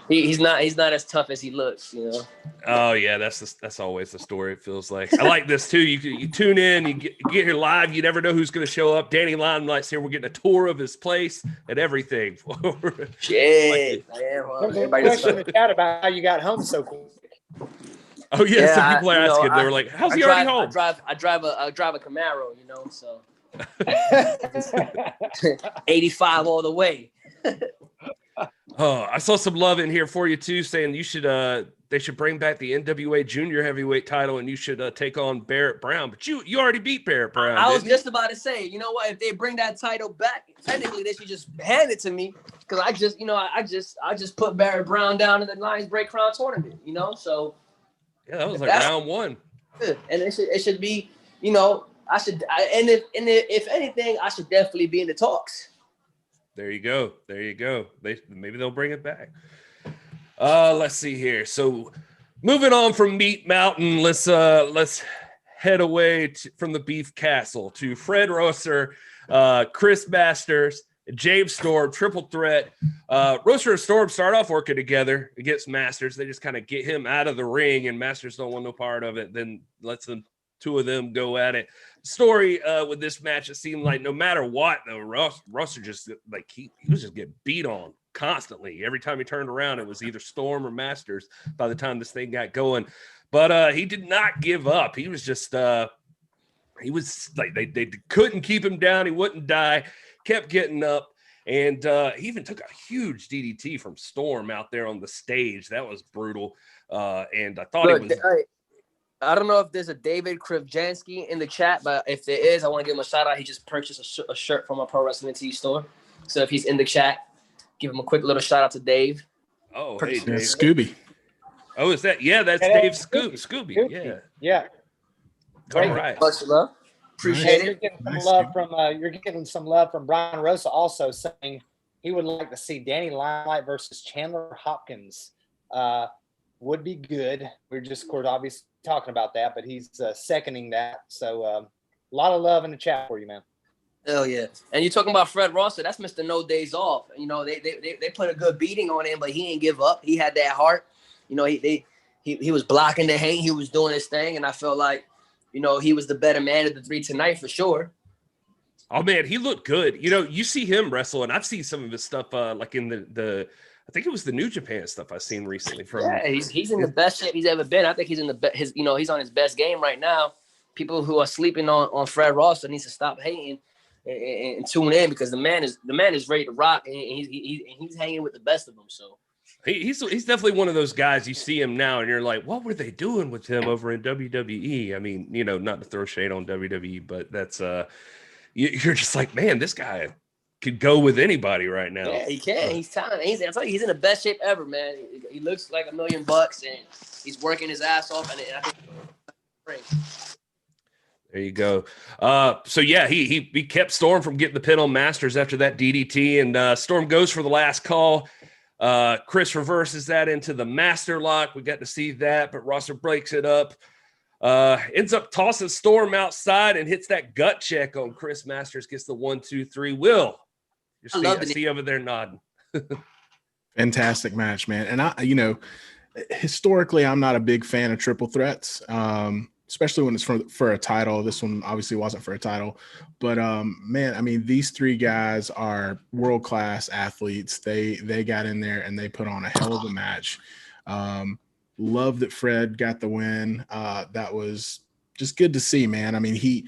But he's not as tough as he looks, you know. Oh yeah, that's always the story. It feels like. I like this too. You tune in, you get here live. You never know who's going to show up. Danny Limelight's here. We're getting a tour of his place and everything. Shit. There's a question in the chat about how you got home so quick. Oh yeah, some people are asking. They were like, "How's he already home?" I drive a Camaro, you know, so 85 all the way. Oh, I saw some love in here for you too, saying you should they should bring back the NWA Junior Heavyweight title and you should take on Barrett Brown. But you already beat Barrett Brown. I was just about to say, you know what? If they bring that title back, technically they should just hand it to me because I just put Barrett Brown down in the Lions Break Crown tournament, you know. So yeah, that was like round one. Good. And it should be, you know, if anything, I should definitely be in the talks. There you go. Maybe they'll bring it back. Let's see here. So moving on from Meat Mountain, let's head away from the Beef Castle to Fred Rosser, Chris Masters, James Storm, triple threat. Rosser and Storm start off working together against Masters. They just kind of get him out of the ring, and Masters don't want no part of it. Then lets them two of them go at it. Story with this match, it seemed like no matter what, though, Rosser just like he was just getting beat on constantly. Every time he turned around, it was either Storm or Masters by the time this thing got going. But he did not give up. He was just he was like they couldn't keep him down. He wouldn't die, kept getting up. And he even took a huge DDT from Storm out there on the stage. That was brutal. And I thought it was. I don't know if there's a David Krivjansky in the chat, but if there is, I want to give him a shout out. He just purchased a shirt from a Pro Wrestling Tee store. So if he's in the chat, give him a quick little shout out to Dave. Oh, hey, Dave. Scooby. Oh, is that? Yeah, that's Dave Scooby. Yeah. Yeah. All right. Much love. Appreciate it. You're getting some love from Brian Rosa also saying he would like to see Danny Limelight versus Chandler Hopkins. Would be good. We're just, of course, obviously talking about that, but he's seconding that. So a lot of love in the chat for you, man. Hell yeah. And you're talking about Fred Rosser. That's Mr. No Days Off. You know, they put a good beating on him, but he ain't give up. He had that heart. You know, he was blocking the hate. He was doing his thing, and I felt like, you know, he was the better man of the three tonight for sure. Oh man, he looked good. You know, you see him wrestle, and I've seen some of his stuff like in the I think it was the New Japan stuff I've seen recently from. Yeah, he's in the best shape he's ever been. I think he's in he's on his best game right now. People who are sleeping on Fred Rosser needs to stop hating and tune in because the man is ready to rock and he's hanging with the best of them. So he's definitely one of those guys you see him now and you're like, what were they doing with him over in WWE? I mean, you know, not to throw shade on WWE, but that's you're just like, man, this guy could go with anybody right now. Yeah, he can. He's talented. I tell you, he's in the best shape ever, man. He looks like $1 million, and he's working his ass off. And I think there you go. So yeah, he kept Storm from getting the pin on Masters after that DDT, and Storm goes for the last call. Chris reverses that into the Master Lock. We got to see that, but Rosser breaks it up. Ends up tossing Storm outside and hits that gut check on Chris Masters. Gets the 1, 2, 3. Will. I see over there nodding. Fantastic match, man. And historically, I'm not a big fan of triple threats, especially when it's for a title. This one obviously wasn't for a title, but man, I mean, these three guys are world-class athletes. They got in there and they put on a hell of a match. Love that Fred got the win. That was just good to see, man. I mean,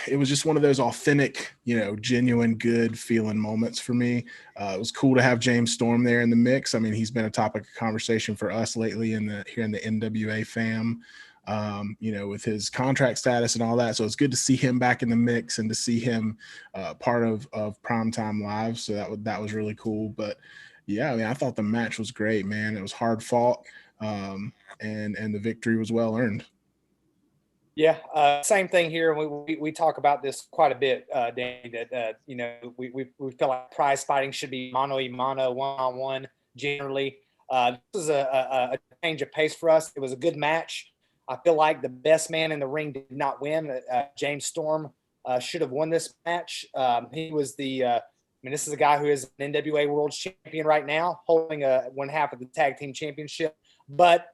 it was just one of those authentic, genuine, good feeling moments for me. It was cool to have James Storm there in the mix. I mean, he's been a topic of conversation for us lately here in the NWA fam, with his contract status and all that. So it's good to see him back in the mix and to see him part of Primetime Live. So that was really cool. But yeah, I mean, I thought the match was great, man. It was hard fought, and the victory was well earned. Yeah, same thing here. We talk about this quite a bit, Danny. That we feel like prize fighting should be mano a mano, 1-on-1 generally. This is a change of pace for us. It was a good match. I feel like the best man in the ring did not win. James Storm should have won this match. He was this is a guy who is an NWA World Champion right now, holding one half of the tag team championship. But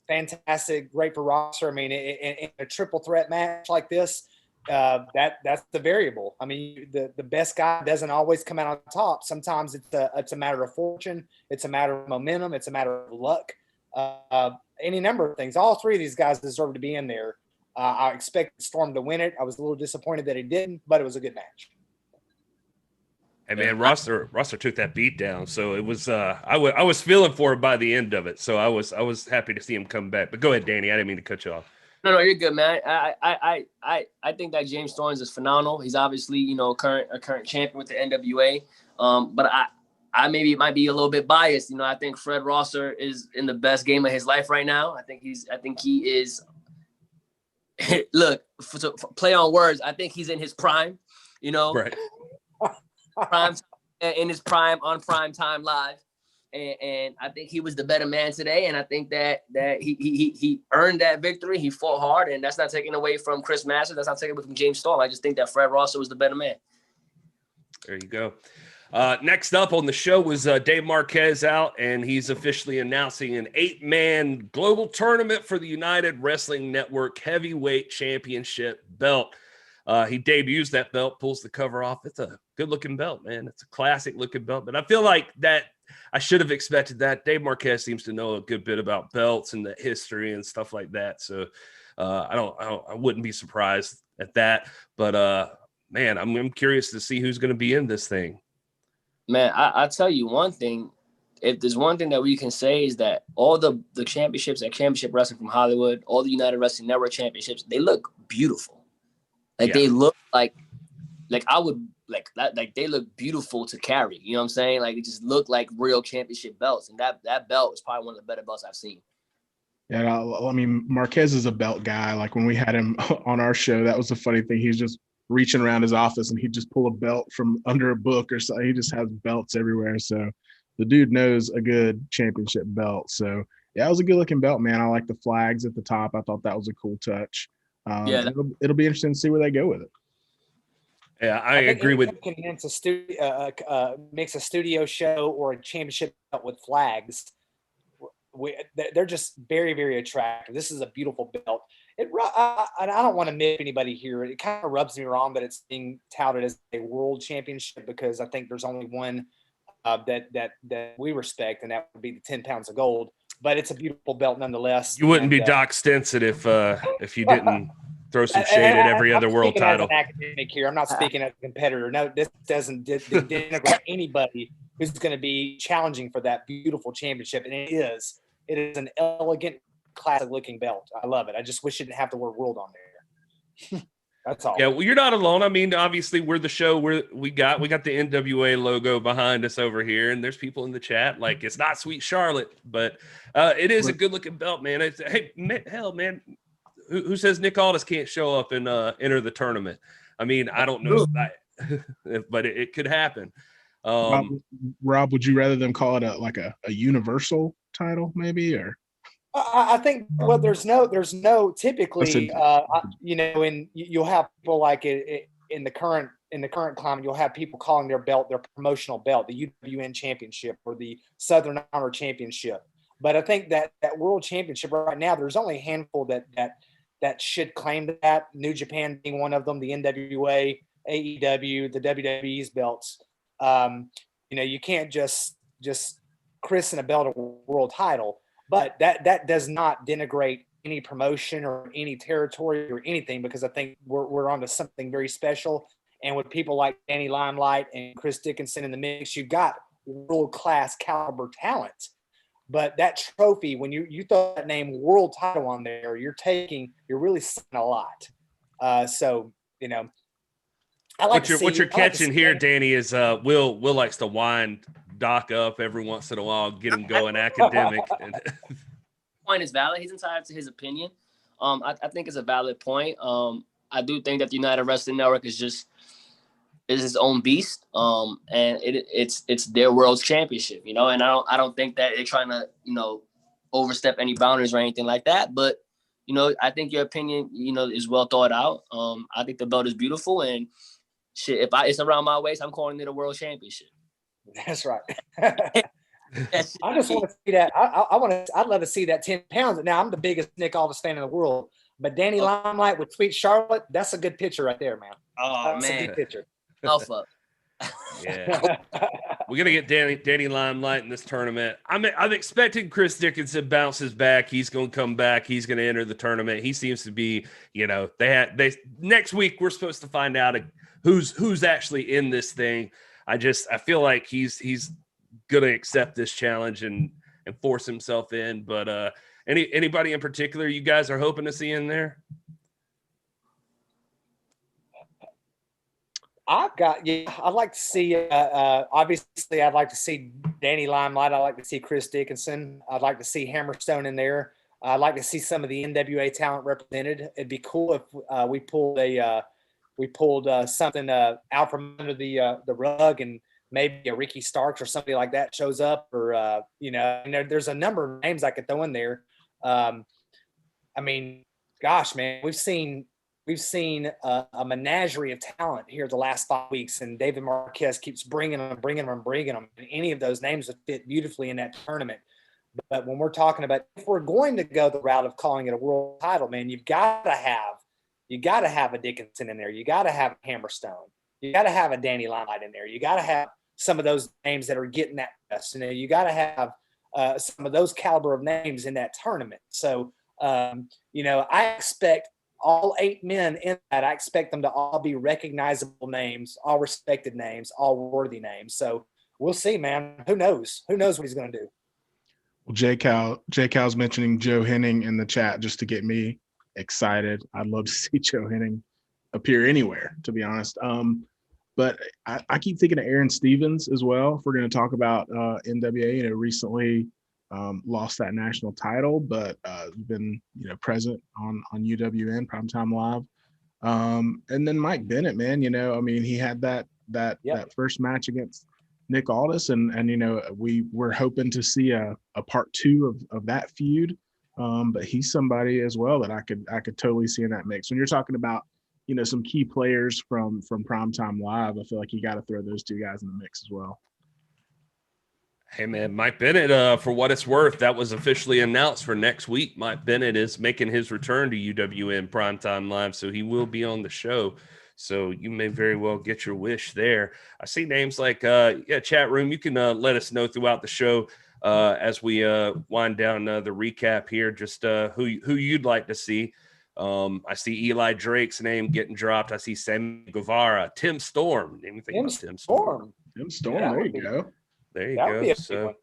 fantastic, great for Rosser. I mean, in a triple threat match like this, that's the variable. I mean, the best guy doesn't always come out on top. Sometimes it's a matter of fortune, it's a matter of momentum, it's a matter of luck, any number of things. All three of these guys deserve to be in there. I expected Storm to win it. I was a little disappointed that he didn't, but it was a good match. Hey man, Rosser took that beat down, so it was I was feeling for him by the end of it, so I was happy to see him come back. But go ahead, Danny. I didn't mean to cut you off. No, you're good, man. I think that James Storms is phenomenal. He's obviously a current champion with the NWA. But I maybe might be a little bit biased. I think Fred Rosser is in the best game of his life right now. I think he is. Look, for play on words. I think he's in his prime. Right. Prime in his prime on PrimeTime Live, and I think he was the better man today. And I think that he earned that victory. He fought hard, and that's not taken away from Chris Masters. That's not taken away from James Storm. I just think that Fred Rosser was the better man. There you go. Next up on the show was Dave Marquez out, and he's officially announcing an 8-man global tournament for the United Wrestling Network Heavyweight Championship belt. He debuts that belt, pulls the cover off. It's a good-looking belt, man. It's a classic-looking belt. But I feel like that I should have expected that. Dave Marquez seems to know a good bit about belts and the history and stuff like that. So I wouldn't be surprised at that. But man, I'm curious to see who's going to be in this thing. Man, I tell you one thing. If there's one thing that we can say is that all the championships at Championship Wrestling from Hollywood, all the United Wrestling Network championships, they look beautiful. They look like I would like that. Like they look beautiful to carry. You know what I'm saying? Like it just look like real championship belts. And that belt is probably one of the better belts I've seen. Yeah, I mean, Marquez is a belt guy. Like when we had him on our show, that was the funny thing. He's just reaching around his office and he'd just pull a belt from under a book or something. He just has belts everywhere. So the dude knows a good championship belt. So yeah, it was a good looking belt, man. I like the flags at the top. I thought that was a cool touch. It'll be interesting to see where they go with it. Yeah, I agree with. Makes a studio show or a championship belt with flags. They're just very, very attractive. This is a beautiful belt. I don't want to nip anybody here. It kind of rubs me wrong that it's being touted as a world championship because I think there's only one that we respect, and that would be the 10 pounds of gold. But it's a beautiful belt nonetheless. You wouldn't be Doc Stinson if you didn't throw some shade at every other world title. As an academic here, I'm not speaking as a competitor. No, this doesn't denigrate anybody who's going to be challenging for that beautiful championship, and it is an elegant, classic-looking belt. I love it. I just wish it didn't have the word "world" on there. That's all. Yeah, well, you're not alone. I mean, obviously, we're the show where we got the NWA logo behind us over here, and there's people in the chat like it's not Sweet Charlotte, but it is a good-looking belt, man. Hell, man, who says Nick Aldis can't show up and enter the tournament? I mean, I don't know, but it could happen. Rob, would you rather them call it a universal title, maybe, or? I think there's no typically and you'll have people like it in the current climate. You'll have people calling their belt their promotional belt, the UWN Championship or the Southern Honor Championship. But I think that World Championship right now, there's only a handful that should claim that. New Japan being one of them, the NWA, AEW, the WWE's belts. You can't just christen a belt a world title. But that does not denigrate any promotion or any territory or anything, because I think we're onto something very special. And with people like Danny Limelight and Chris Dickinson in the mix, you've got world-class caliber talent. But that trophy, when you throw that name world title on there, you're really saying a lot. I like what you're catching here, Danny, is Will likes to wind Doc up every once in a while, get him going academic. Point is valid. He's entitled to his opinion. I think it's a valid point. I do think that the United Wrestling Network is its own beast. And it's their world's championship, you know, and I don't think that they're trying to, you know, overstep any boundaries or anything like that. But, you know, I think your opinion, you know, is well thought out. I think the belt is beautiful, and shit, if it's around my waist, I'm calling it a world championship. That's right. I just want to see that. I'd love to see that 10 pounds. Now, I'm the biggest Nick Aldis fan in the world, but Danny Limelight with Sweet Charlotte, that's a good picture right there, man. Oh, that's man. a good picture. Alpha. Yeah. We're gonna get Danny Limelight in this tournament. I'm expecting Chris Dickinson bounces back. He's gonna come back. He's gonna enter the tournament. He seems to be, you know, next week we're supposed to find out who's actually in this thing. I feel like he's gonna accept this challenge and force himself in. But anybody in particular you guys are hoping to see in there? I'd like to see, obviously, I'd like to see Danny Limelight. I'd like to see Chris Dickinson. I'd like to see Hammerstone in there. I'd like to see some of the NWA talent represented. It'd be cool if we pulled something out from under the rug, and maybe a Ricky Starks or somebody like that shows up, or, you know, there's a number of names I could throw in there. I mean, gosh, man, we've seen a menagerie of talent here the last 5 weeks, and David Marquez keeps bringing them. And any of those names would fit beautifully in that tournament. But when we're talking about, if we're going to go the route of calling it a world title, man, you got to have a Dickinson in there. You got to have a Hammerstone. You got to have a Danny Limelight in there. You got to have some of those names that are getting that best. You know, you got to have some of those caliber of names in that tournament. So, you know, I expect all 8 men in that, I expect them to all be recognizable names, all respected names, all worthy names. So we'll see, man. Who knows? Who knows what he's going to do? Well, J Cal's mentioning Joe Henning in the chat just to get me excited. I'd love to see Joe Henning appear anywhere, to be honest. But I keep thinking of Aaron Stevens as well. If we're going to talk about NWA, you know, recently lost that national title, but been, you know, present on UWN PrimeTime Live. And then Mike Bennett, man, you know, I mean, he had that first match against Nick Aldis, and you know, we're hoping to see a part 2 of that feud. But he's somebody as well that I could totally see in that mix. When you're talking about, you know, some key players from PrimeTime Live, I feel like you got to throw those 2 guys in the mix as well. Hey, man, Mike Bennett, for what it's worth, that was officially announced for next week. Mike Bennett is making his return to UWN PrimeTime Live, so he will be on the show. So you may very well get your wish there. I see names like, chat room. You can let us know throughout the show as we wind down the recap here, just who you'd like to see. I see Eli Drake's name getting dropped. I see Sammy Guevara, Tim Storm. Anything about Tim Storm? Tim Storm, there you go. There you go. So,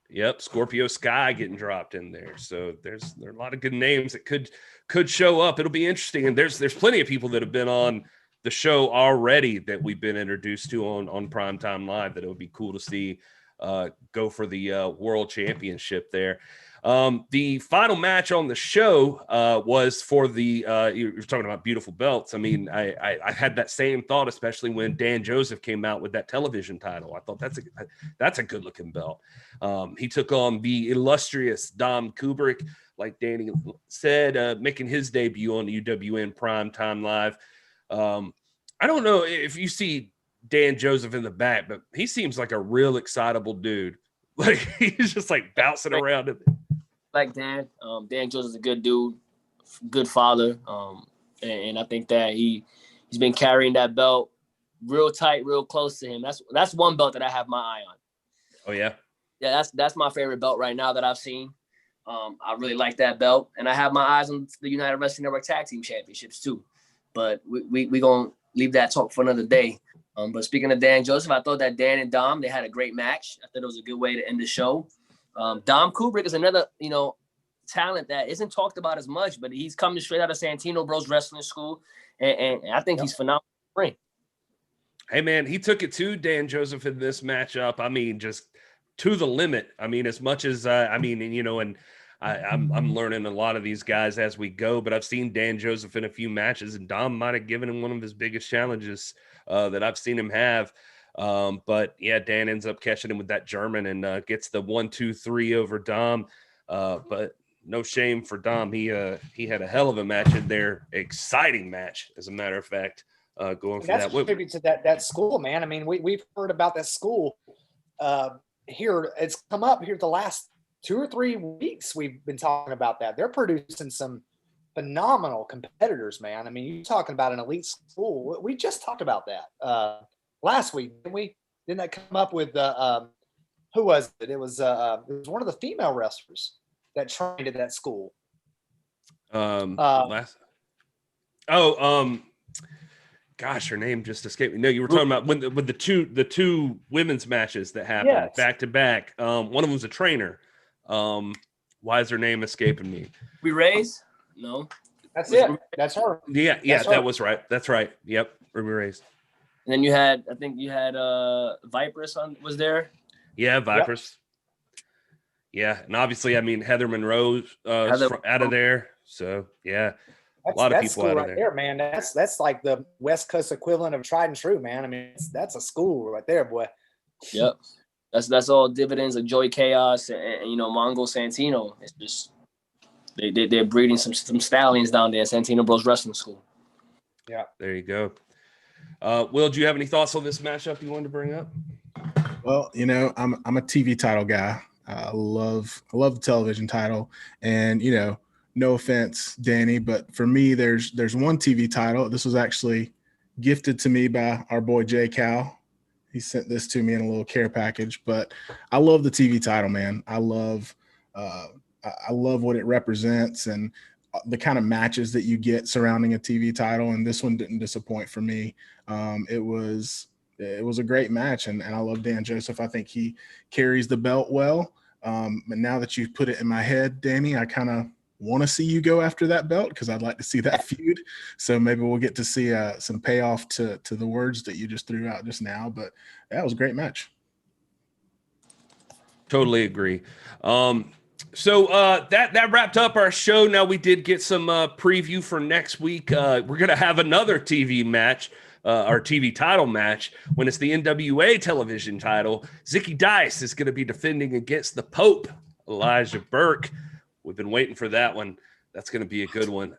yep, Scorpio Sky getting dropped in there. So there are a lot of good names that could show up. It'll be interesting. And there's plenty of people that have been on the show already that we've been introduced to on PrimeTime Live that it would be cool to see go for the world championship there. The final match on the show was for the you're talking about beautiful belts. I mean, I had that same thought, especially when Dan Joseph came out with that television title. I thought that's a good looking belt. He took on the illustrious Dom Kubrick, like Danny said, making his debut on UWN PrimeTime Live. I don't know if you see Dan Joseph in the back, but he seems like a real excitable dude. Like he's just like bouncing around. Like Dan Joseph's a good dude, good father, and I think that he's been carrying that belt real tight, real close to him. That's one belt that I have my eye on. Oh yeah, that's my favorite belt right now that I've seen. I really like that belt, and I have my eyes on the United Wrestling Network Tag Team Championships too. But we gonna leave that talk for another day. But speaking of Dan Joseph, I thought that Dan and Dom, they had a great match. I thought it was a good way to end the show. Dom Kubrick is another, you know, talent that isn't talked about as much, but he's coming straight out of Santino Bros Wrestling School, and I think he's phenomenal. Hey man, he took it to Dan Joseph in this matchup. I mean, just to the limit. I mean, as much as and I'm learning a lot of these guys as we go, but I've seen Dan Joseph in a few matches, and Dom might have given him one of his biggest challenges that I've seen him have. But yeah, Dan ends up catching him with that German and gets the 1-2-3 over Dom. But no shame for Dom. He had a hell of a match in there. Exciting match, as a matter of fact. Going for that's that. a tribute to that school, man. I mean, we've heard about that school here. It's come up here the last 2 or 3 weeks. We've been talking about that. They're producing some phenomenal competitors, man. I mean, you're talking about an elite school. We just talked about that last week, didn't we? Didn't that come up with who was it? It was one of the female wrestlers that trained at that school. Gosh, her name just escaped me. No, you were talking about with the two women's matches that happened back to back. One of them was a trainer. Why is her name escaping me? We raise? No. That's it. That's her. Yeah, That's that her. was right. That's right. Yep, Ruby Rays. And then I think you had Viper's was there. Yeah, Vipers. Yep. Yeah, and obviously, I mean, Heather Monroe out of there. So yeah. That's, a lot of that's people school out of right there. man. That's like the West Coast equivalent of Tried and True, man. I mean, that's a school right there, boy. Yep, that's all dividends of Joey Chaos and Mongo Santino. It's just they're breeding some stallions down there at Santino Bros Wrestling School. Yeah, there you go. Will, do you have any thoughts on this matchup you wanted to bring up? Well, I'm a TV title guy. I love the television title, and no offense, Danny, but for me, there's one TV title. This was actually gifted to me by our boy Jay Cal. He sent this to me in a little care package, but I love the TV title, man. I love what it represents and the kind of matches that you get surrounding a TV title. And this one didn't disappoint for me. It was a great match, and I love Dan Joseph. I think he carries the belt well. And now that you've put it in my head, Danny, I kind of want to see you go after that belt because I'd like to see that feud. So maybe we'll get to see some payoff to the words that you just threw out just now. But that was a great match. Totally agree. So that wrapped up our show. Now we did get some preview for next week. We're going to have another TV match, our TV title match, when it's the NWA television title. Zicky Dice is going to be defending against the Pope, Elijah Burke. We've been waiting for that one. That's going to be a good one.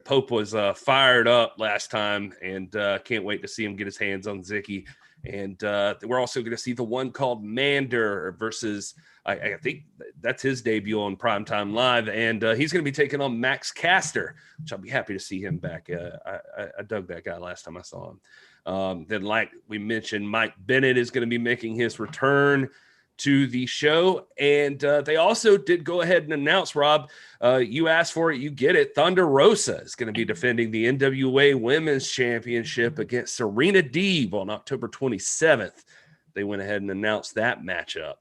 Pope was fired up last time, and can't wait to see him get his hands on Zicky. And we're also going to see the one called Mander versus, I think that's his debut on Primetime Live. And he's going to be taking on Max Caster, which I'll be happy to see him back. I dug that guy last time I saw him. Then, like we mentioned, Mike Bennett is going to be making his return to the show. And they also did go ahead and announce, Rob, you asked for it, you get it. Thunder Rosa is going to be defending the NWA Women's Championship against Serena Deeb on October 27th. They went ahead and announced that matchup.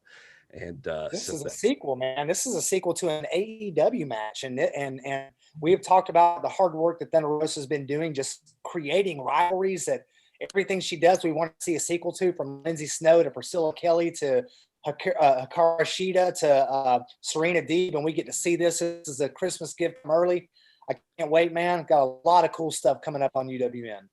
And this is a sequel, man. This is a sequel to an AEW match. And we have talked about the hard work that Thunder Rosa has been doing, just creating rivalries that everything she does, we want to see a sequel to, from Lindsay Snow to Priscilla Kelly to Hikaru Shida to Serena Deeb, and we get to see this. This is a Christmas gift from early. I can't wait, man. Got a lot of cool stuff coming up on UWN.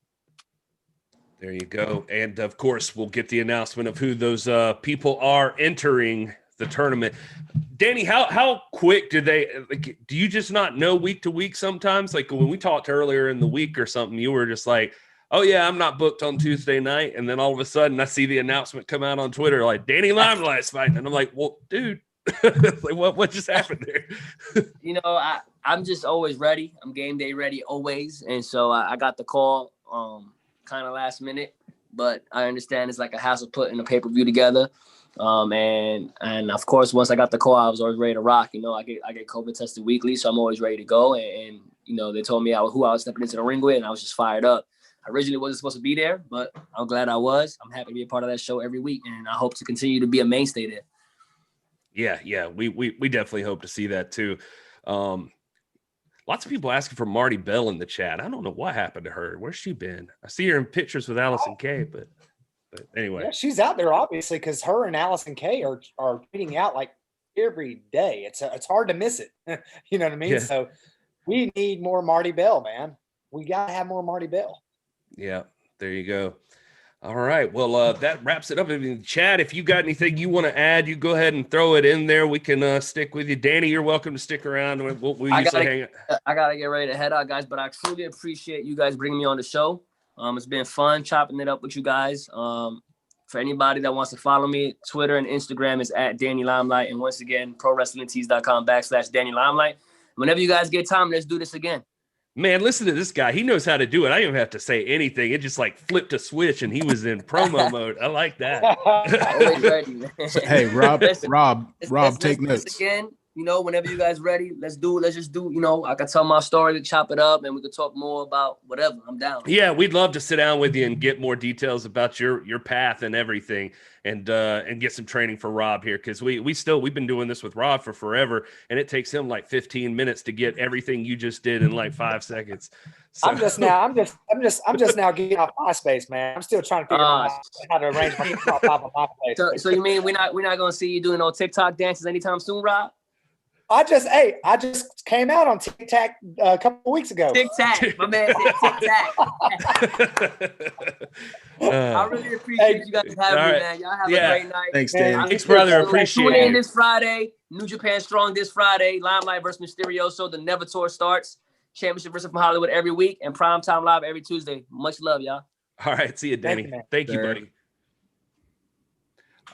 There you go. And of course, we'll get the announcement of who those people are entering the tournament. Danny, how quick do they, like, do you just not know week to week sometimes? Like when we talked earlier in the week or something, you were just like, oh yeah, I'm not booked on Tuesday night. And then all of a sudden I see the announcement come out on Twitter, like Danny Limelight's fighting. And I'm like, well, dude, like what just happened there? I'm just always ready. I'm game day ready always. And so I got the call kind of last minute, but I understand it's like a hassle putting a pay-per-view together. And of course, once I got the call, I was always ready to rock. I get COVID tested weekly, so I'm always ready to go. And they told me who I was stepping into the ring with, and I was just fired up. I originally wasn't supposed to be there, but I'm glad I was. I'm happy to be a part of that show every week, and I hope to continue to be a mainstay there. Yeah, we definitely hope to see that too. Lots of people asking for Marty Bell in the chat. I don't know what happened to her. Where's she been? I see her in pictures with Allison Kay, but anyway. Yeah, she's out there obviously because her and Allison Kay are tweeting out like every day. It's hard to miss it. You know what I mean? Yeah. So we need more Marty Bell, man. We got to have more Marty Bell. Yeah, there you go. All right. Well, that wraps it up. I mean, Chad, if you got anything you want to add, you go ahead and throw it in there. We can stick with you. Danny, you're welcome to stick around. We'll usually hang out. I gotta get ready to head out, guys. But I truly appreciate you guys bringing me on the show. It's been fun chopping it up with you guys. For anybody that wants to follow me, Twitter and Instagram is at Danny Limelight. And once again, ProWrestlingTees.com/Danny Limelight. Whenever you guys get time, let's do this again. Man, listen to this guy. He knows how to do it. I don't even have to say anything. It just like flipped a switch and he was in promo mode. I like that. Always ready, man. Hey, Rob, Let's take do this notes. again. You know, whenever you guys ready, let's just do, you know, I can tell my story to chop it up and we can talk more about whatever. I'm down. Yeah, we'd love to sit down with you and get more details about your path and everything, and get some training for Rob here, because we've been doing this with Rob for forever, and it takes him like 15 minutes to get everything you just did in like 5 seconds. So, I'm just now getting off MySpace, man. I'm still trying to figure out how to arrange my top of MySpace. So you mean we're not gonna see you doing no TikTok dances anytime soon, Rob? I just came out on TikTok a couple of weeks ago. TikTok, my man said TikTok. I really appreciate you guys having me, man. Y'all have a great night. Thanks, Dan. Thanks, brother. Appreciate Tune in it. this Friday. New Japan Strong this Friday. Limelight versus Mysterioso. The Never Tour starts. Championship versus from Hollywood every week, and Primetime Live every Tuesday. Much love, y'all. All right, see you, Danny. Thank you, buddy.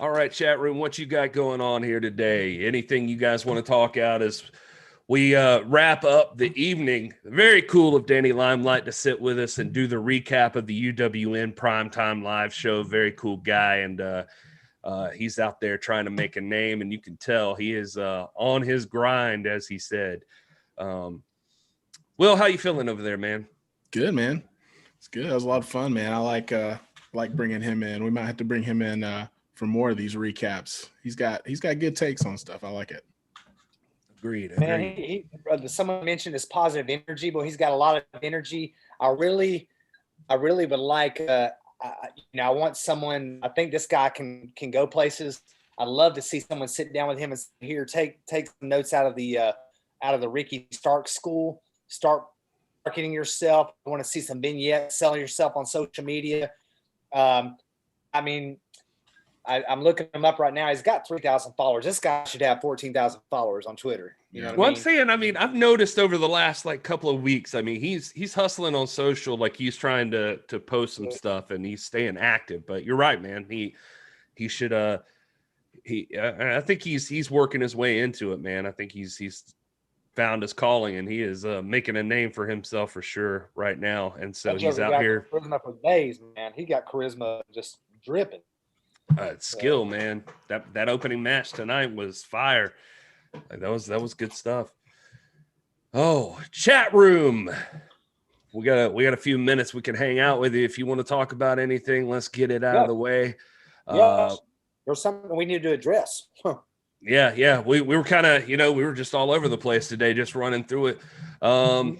All right, chat room, what you got going on here today? Anything you guys want to talk out as we wrap up the evening? Very cool of Danny Limelight to sit with us and do the recap of the UWN Primetime Live show. Very cool guy, and he's out there trying to make a name, and you can tell he is on his grind, as he said. Will, how you feeling over there, man? Good, man. It's good. It was a lot of fun, man. I like bringing him in. We might have to bring him in for more of these recaps. He's got good takes on stuff. I like it. Agreed. Man, someone mentioned his positive energy, but he's got a lot of energy. I really would like. I want someone. I think this guy can go places. I'd love to see someone sit down with him and here take some notes out of the Ricky Stark school. Start marketing yourself. I want to see some vignettes selling yourself on social media. I'm looking him up right now. He's got 3,000 followers. This guy should have 14,000 followers on Twitter. You know what I mean? I'm saying, I've noticed over the last like couple of weeks, he's hustling on social, like he's trying to post some stuff and he's staying active. But you're right, man. He should I think he's working his way into it, man. I think he's found his calling and he is making a name for himself for sure right now. And so he's out here. Charisma for days, man. He got charisma just dripping. Skill, man. That opening match tonight was fire. That was good stuff. Oh, chat room. We got a few minutes. We can hang out with you if you want to talk about anything. Let's get it out of the way. There's something we need to address. Yeah. We were kind of, we were just all over the place today, just running through it. Let me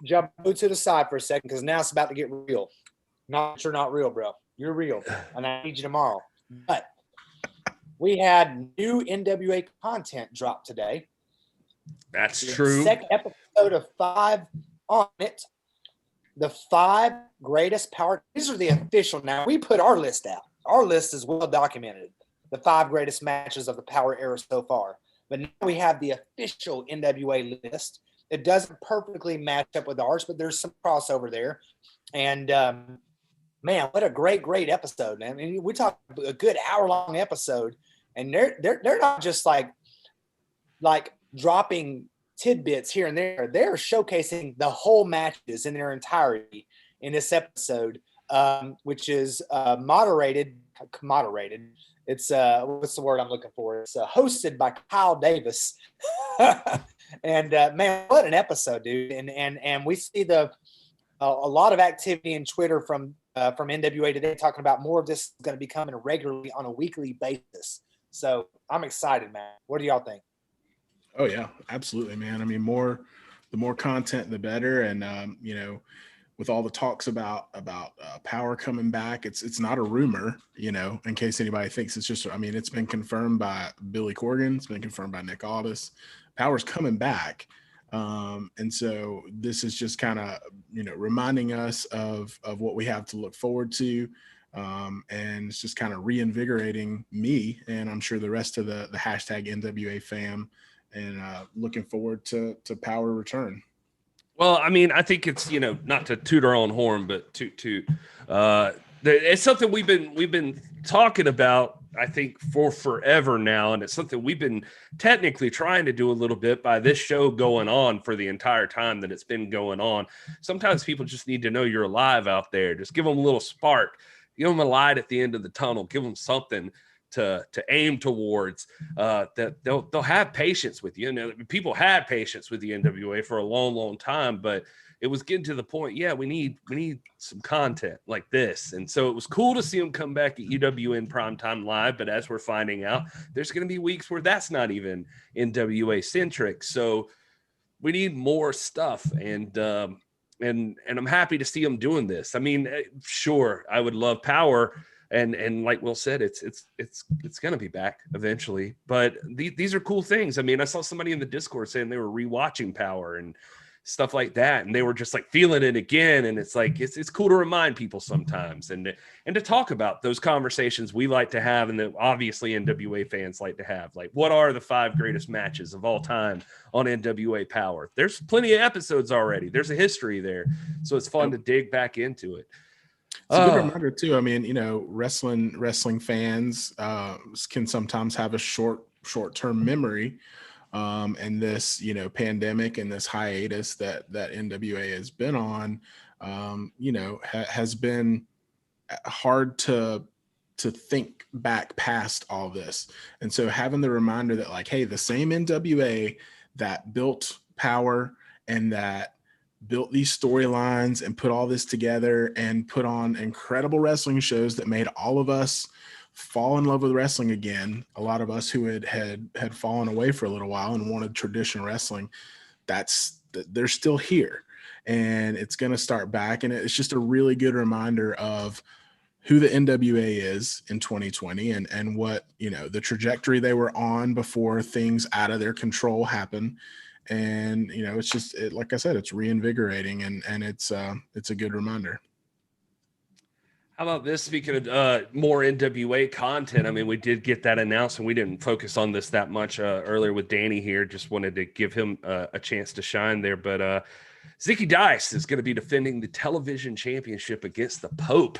jump to the side for a second because now it's about to get real. You're not real, bro. You're real, and I need you tomorrow. But we had new NWA content drop today. That's true. Second episode of 5 on it. The 5 greatest power. These are the official. Now we put our list out. Our list is well documented. The 5 greatest matches of the Power era so far. But now we have the official NWA list. It doesn't perfectly match up with ours, but there's some crossover there. And man, what a great episode, man. I mean, we talked a good hour-long episode, and they're not just like dropping tidbits here and there. They're showcasing the whole matches in their entirety in this episode, which is moderated. It's what's the word I'm looking for? It's hosted by Kyle Davis. And man, what an episode, dude. And we see a lot of activity in Twitter from NWA today talking about more of this is going to be coming regularly on a weekly basis. So I'm excited, man. What do y'all think? Oh yeah, absolutely, man. I mean, the more content, the better. And with all the talks about Power coming back, it's not a rumor, you know, in case anybody thinks it's just, I mean, it's been confirmed by Billy Corgan. It's been confirmed by Nick Aldis. Power's coming back. And so this is just kind of, you know, reminding us of what we have to look forward to. And it's just kind of reinvigorating me, and I'm sure the rest of the hashtag NWA fam, and looking forward to Power return. Well, I mean, I think it's, you know, not to toot our own horn, but it's something we've been talking about, I think, for forever now, and it's something we've been technically trying to do a little bit by this show going on for the entire time that it's been going on. Sometimes people just need to know you're alive out there. Just give them a little spark, give them a light at the end of the tunnel, give them something to aim towards, that they'll have patience with you. You know, people had patience with the NWA for a long time, but it was getting to the point, yeah, we need some content like this. And so it was cool to see them come back at UWN Primetime Live, but as we're finding out, there's going to be weeks where that's not even NWA centric. So we need more stuff, and I'm happy to see them doing this. I mean, sure, I would love Power. And like Will said, it's going to be back eventually. But these are cool things. I mean, I saw somebody in the Discord saying they were rewatching Power and stuff like that, and they were just like feeling it again. And it's like it's cool to remind people sometimes, and to talk about those conversations we like to have, and that obviously NWA fans like to have. Like, what are the 5 greatest matches of all time on NWA Power? There's plenty of episodes already. There's a history there, so it's fun to dig back into it. It's a good reminder too. I mean, you know, wrestling fans can sometimes have a short-term memory, and this, you know, pandemic and this hiatus that NWA has been on, you know, has been hard to think back past all this. And so having the reminder that, like, hey, the same NWA that built Power and that built these storylines and put all this together and put on incredible wrestling shows that made all of us fall in love with wrestling again. A lot of us who had fallen away for a little while and wanted traditional wrestling, they're still here, and it's going to start back. And it's just a really good reminder of who the NWA is in 2020 and what, you know, the trajectory they were on before things out of their control happened. And, you know, it's just, like I said, it's reinvigorating, and it's a good reminder. How about this? Speaking of more NWA content, I mean, we did get that announced, and we didn't focus on this that much earlier with Danny here. Just wanted to give him a chance to shine there. But Zicky Dice is going to be defending the television championship against the Pope.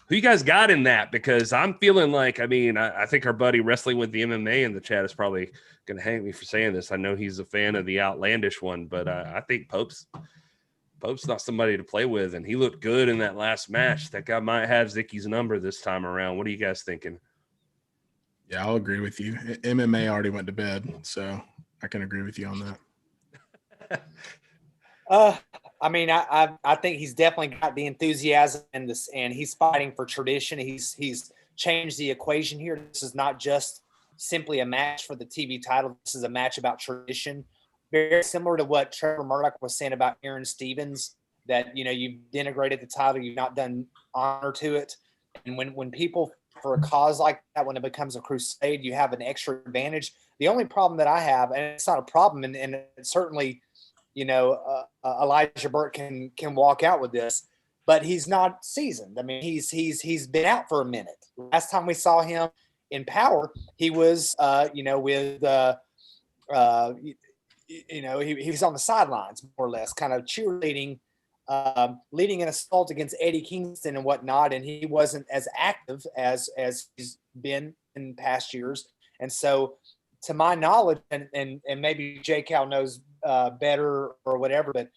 Who you guys got in that? Because I'm feeling like, I mean, I think our buddy Wrestling with the MMA in the chat is probably going to hang me for saying this. I know he's a fan of the Outlandish one, but I think Pope's not somebody to play with, and he looked good in that last match. That guy might have Zicky's number this time around. What are you guys thinking? Yeah, I'll agree with you. MMA already went to bed, so I can agree with you on that. I mean, I think he's definitely got the enthusiasm and he's fighting for tradition. He's changed the equation here. This is not just simply a match for the TV title. This is a match about tradition. Very similar to what Trevor Murdoch was saying about Aaron Stevens, that, you know, you've denigrated the title, you've not done honor to it. And when people, for a cause like that, when it becomes a crusade, you have an extra advantage. The only problem that I have, and it's not a problem, and it's certainly, you know, Elijah Burke can walk out with this, but he's not seasoned. I mean, he's been out for a minute. Last time we saw him in Power, he was, you know, with, you know, he was on the sidelines more or less, kind of cheerleading, leading an assault against Eddie Kingston and whatnot, and he wasn't as active as he's been in past years. And so, to my knowledge, and maybe J. Cal knows better or whatever, but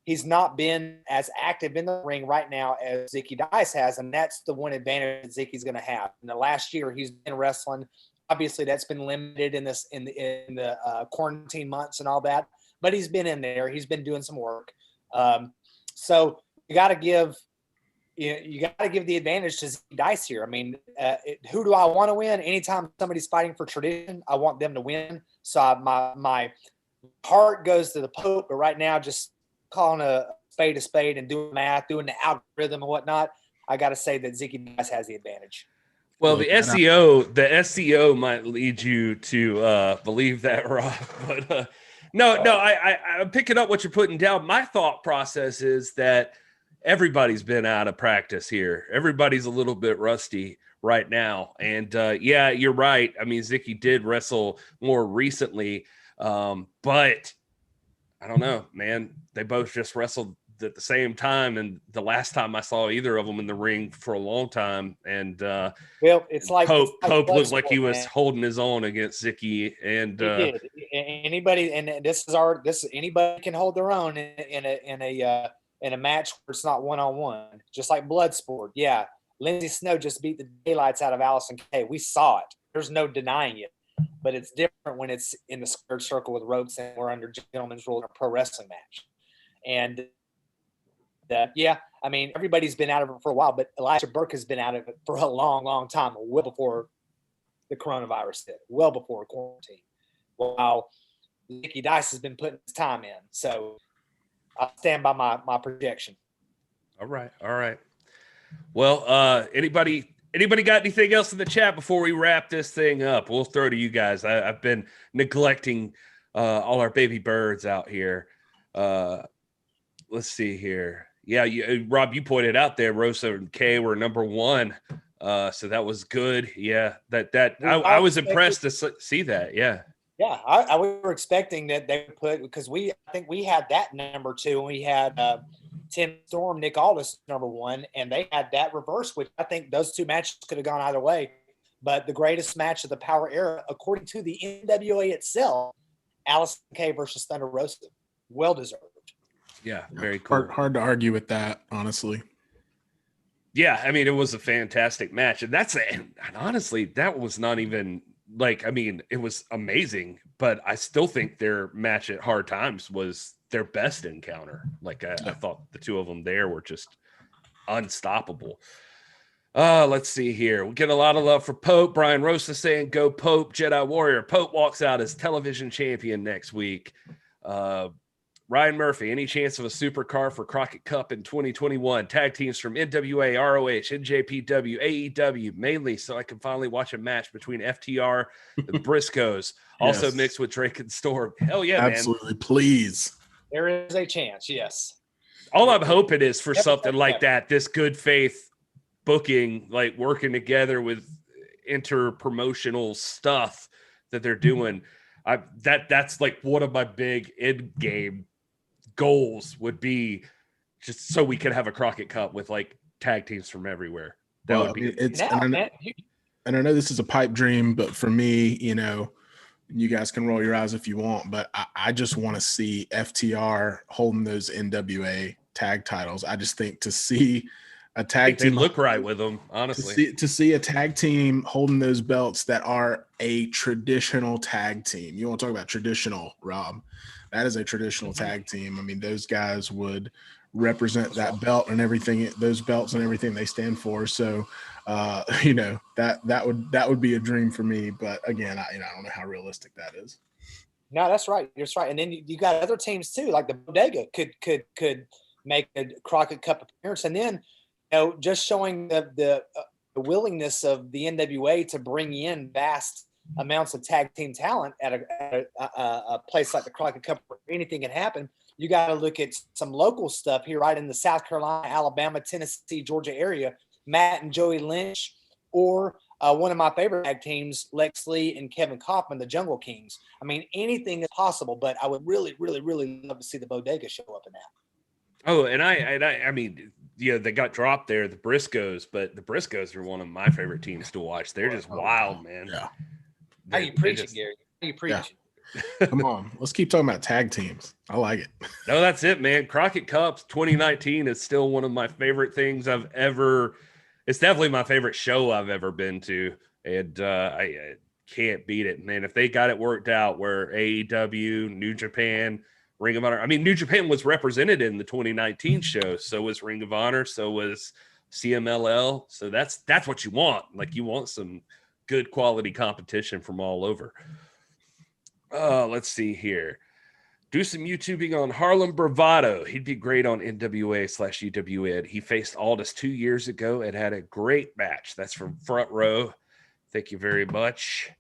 he's not been as active in the ring right now as Zicky Dice has, and that's the one advantage that Zicky's going to have. In the last year, he's been wrestling. Obviously, that's been limited in the quarantine months and all that, but he's been in there. He's been doing some work. So you got to give the advantage to Zicky Dice here. I mean, who do I want to win? Anytime somebody's fighting for tradition, I want them to win. So my heart goes to the Pope, but right now, just calling a a spade and doing math, doing the algorithm and whatnot, I got to say that Zicky Dice has the advantage. Well, the SEO might lead you to believe that, Rob. But no, I'm picking up what you're putting down. My thought process is that everybody's been out of practice here. Everybody's a little bit rusty right now. And yeah, you're right. I mean, Zicky did wrestle more recently, but I don't know, man. They both just wrestled at the same time, and the last time I saw either of them in the ring for a long time, and well, it's like Pope looked like he was man. holding his own against Zicky, and He did. Anybody, and anybody can hold their own in a match where it's not 1-on-1, just like Bloodsport. Yeah, Lindsay Snow just beat the daylights out of Allison Kay. We saw it. There's no denying it. But it's different when it's in the squared circle with ropes and we're under gentleman's rule in a pro wrestling match. And yeah, I mean, everybody's been out of it for a while, but Elijah Burke has been out of it for a long, long time, well before the coronavirus hit, well before quarantine. While Zicky Dice has been putting his time in. So I stand by my projection. All right. Well, anybody got anything else in the chat before we wrap this thing up? We'll throw to you guys. I've been neglecting all our baby birds out here. Let's see here. Yeah, Rob, you pointed out there, Rosa and Kay were number one. So that was good. Yeah, I was impressed to see that. Yeah. Yeah, I we were expecting that they would put, because I think we had that number 2, and we had Tim Storm, Nick Aldis number 1, and they had that reverse, which I think those two matches could have gone either way. But the greatest match of the Power era, according to the NWA itself, Allison Kay versus Thunder Rosa, well deserved. Yeah, very cool. Hard to argue with that, honestly. Yeah, I mean, it was a fantastic match, and honestly, that was not even like, I mean, it was amazing, but I still think their match at Hard Times was their best encounter. Like, I thought the two of them there were just unstoppable. Let's see here. We get a lot of love for Pope. Brian Rosa saying, "Go Pope, Jedi Warrior." Pope walks out as television champion next week. Ryan Murphy, any chance of a supercar for Crockett Cup in 2021? Tag teams from NWA, ROH, NJPW, AEW, mainly so I can finally watch a match between FTR and Briscoes, also Yes. mixed with Drake and Storm. Hell yeah, Absolutely, man. please. There is a chance, yes. All I'm hoping is for something like that, this good faith booking, like working together with inter-promotional stuff that they're doing. That's like one of my big end game goals would be, just so we could have a Crockett Cup with like tag teams from everywhere. That would be and I know this is a pipe dream, but for me, you guys can roll your eyes if you want, but I just want to see FTR holding those NWA tag titles. I just think to see a tag team look right with them, honestly. To see a tag team holding those belts that are a traditional tag team. You want to talk about traditional, Rob? That is a traditional tag team. I mean, those guys would represent that belt and everything, those belts and everything they stand for. So, that would be a dream for me. But again, I don't know how realistic that is. No, that's right. You're right. And then you got other teams too, like the Bodega could make a Crockett Cup appearance, and then just showing the willingness of the NWA to bring in vast amounts of tag team talent at a place like the Crockett Cup where anything can happen. You got to look at some local stuff here, right in the South Carolina, Alabama, Tennessee, Georgia area. Matt and Joey Lynch, or one of my favorite tag teams, Lex Lee and Kevin Kaufman, the Jungle Kings. I mean, anything is possible, but I would really, really, really love to see the Bodega show up in that. Oh, and I mean, they got dropped there, the Briscoes, but the Briscoes are one of my favorite teams to watch. They're just wild, man. Yeah. How you preaching, Gary? How you preaching? Yeah. Come on, let's keep talking about tag teams. I like it. No, that's it, man. Crockett Cups 2019 is still one of my favorite things I've ever. It's definitely my favorite show I've ever been to, and I can't beat it, man. If they got it worked out, where AEW, New Japan, Ring of Honor. I mean, New Japan was represented in the 2019 show, so was Ring of Honor, so was CMLL. So that's what you want. Like, you want some good quality competition from all over. Let's see here. Do some YouTubing on Harlem Bravado. He'd be great on NWA/UWN. He faced Aldis 2 years ago and had a great match. That's from Front Row. Thank you very much.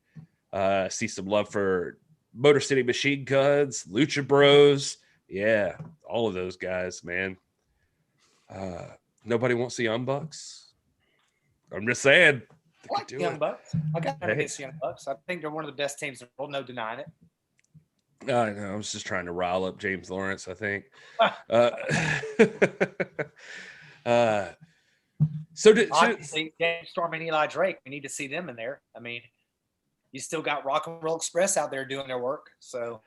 See some love for Motor City Machine Guns, Lucha Bros. Yeah, all of those guys, man. Nobody wants the Young Bucks. I'm just saying. I like the Young Bucks. I got nothing against the Young Bucks. I think they're one of the best teams in the world. No denying it. I know. I was just trying to rile up James Lawrence, I think. Obviously, James Storm and Eli Drake, we need to see them in there. I mean, you still got Rock and Roll Express out there doing their work. So,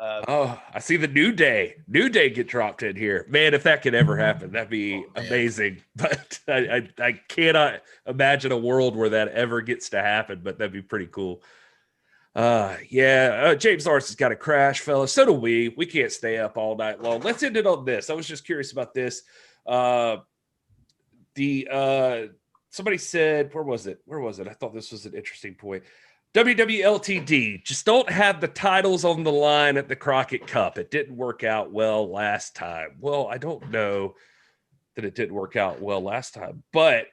I see the New Day get dropped in here. Man, if that could ever happen, that'd be amazing. But I cannot imagine a world where that ever gets to happen, but that'd be pretty cool. James Lawrence has got to crash, fellas. So do we. We can't stay up all night long. Let's end it on this. I was just curious about this. Somebody said, where was it? I thought this was an interesting point. WWLTD, just don't have the titles on the line at the Crockett Cup. It didn't work out well last time. Well, I don't know that it didn't work out well last time, but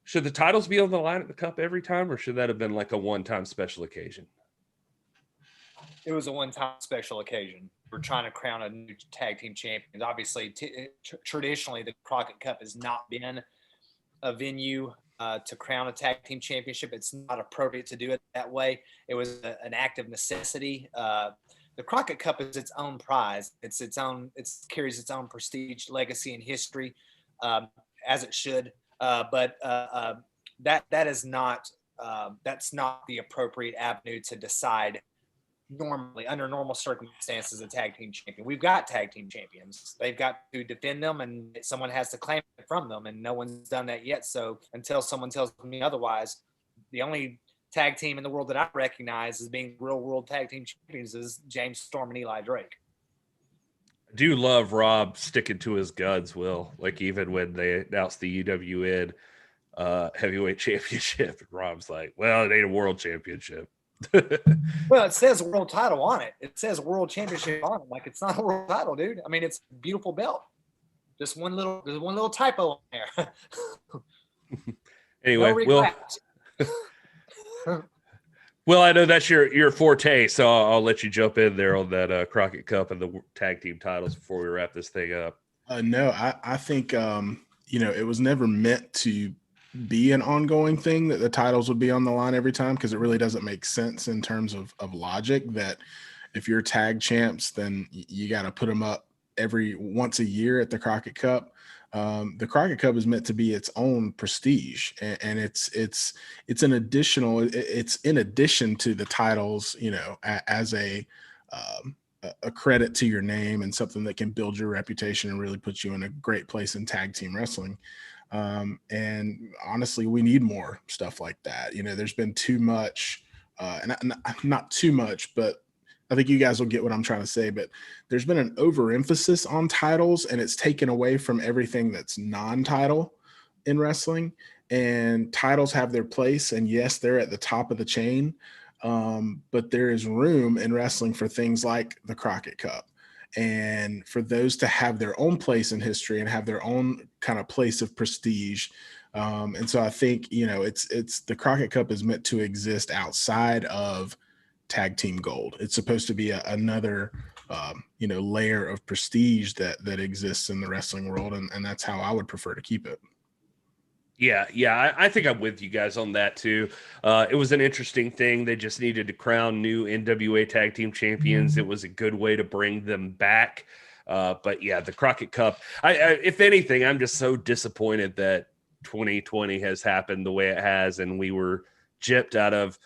should the titles be on the line at the Cup every time, or should that have been like a one-time special occasion? It was a one-time special occasion. We're trying to crown a new tag team champion. Obviously, traditionally, the Crockett Cup has not been a venue to crown a tag team championship. It's not appropriate to do it that way. It was an act of necessity. The Crockett Cup is its own prize. It carries its own prestige, legacy, and history, as it should. But that is not that's not the appropriate avenue to decide. Normally, under normal circumstances, a tag team champion. We've got tag team champions. They've got to defend them, and someone has to claim it from them, and no one's done that yet. So until someone tells me otherwise, the only tag team in the world that I recognize as being real world tag team champions is James Storm and Eli Drake. I do love Rob sticking to his guns, Will. Like even when they announced the UWN Heavyweight Championship, Rob's like, well, it ain't a world championship. Well, it says world title on it. It says world championship on it. Like, it's not a world title, dude. I mean, it's a beautiful belt. Just there's one little typo on there. Anyway, Well, I know that's your forte, so I'll let you jump in there on that Crockett Cup and the tag team titles before we wrap this thing up. No, I think it was never meant to be an ongoing thing that the titles would be on the line every time, because it really doesn't make sense in terms of logic that if you're tag champs, then you got to put them up once a year at the Crockett Cup. The Crockett Cup is meant to be its own prestige, and it's in addition to the titles, as a credit to your name and something that can build your reputation and really put you in a great place in tag team wrestling. And honestly, we need more stuff like that. There's been too much, and not too much, but I think you guys will get what I'm trying to say, but there's been an overemphasis on titles, and it's taken away from everything that's non-title in wrestling. And titles have their place, and yes, they're at the top of the chain, but there is room in wrestling for things like the Crockett Cup, and for those to have their own place in history and have their own kind of place of prestige. And so I think, it's the Crockett Cup is meant to exist outside of tag team gold. It's supposed to be another, layer of prestige that exists in the wrestling world. And that's how I would prefer to keep it. Yeah. I think I'm with you guys on that too. It was an interesting thing. They just needed to crown new NWA tag team champions. It was a good way to bring them back. But yeah, the Crockett Cup, if anything, I'm just so disappointed that 2020 has happened the way it has. And we were gypped out of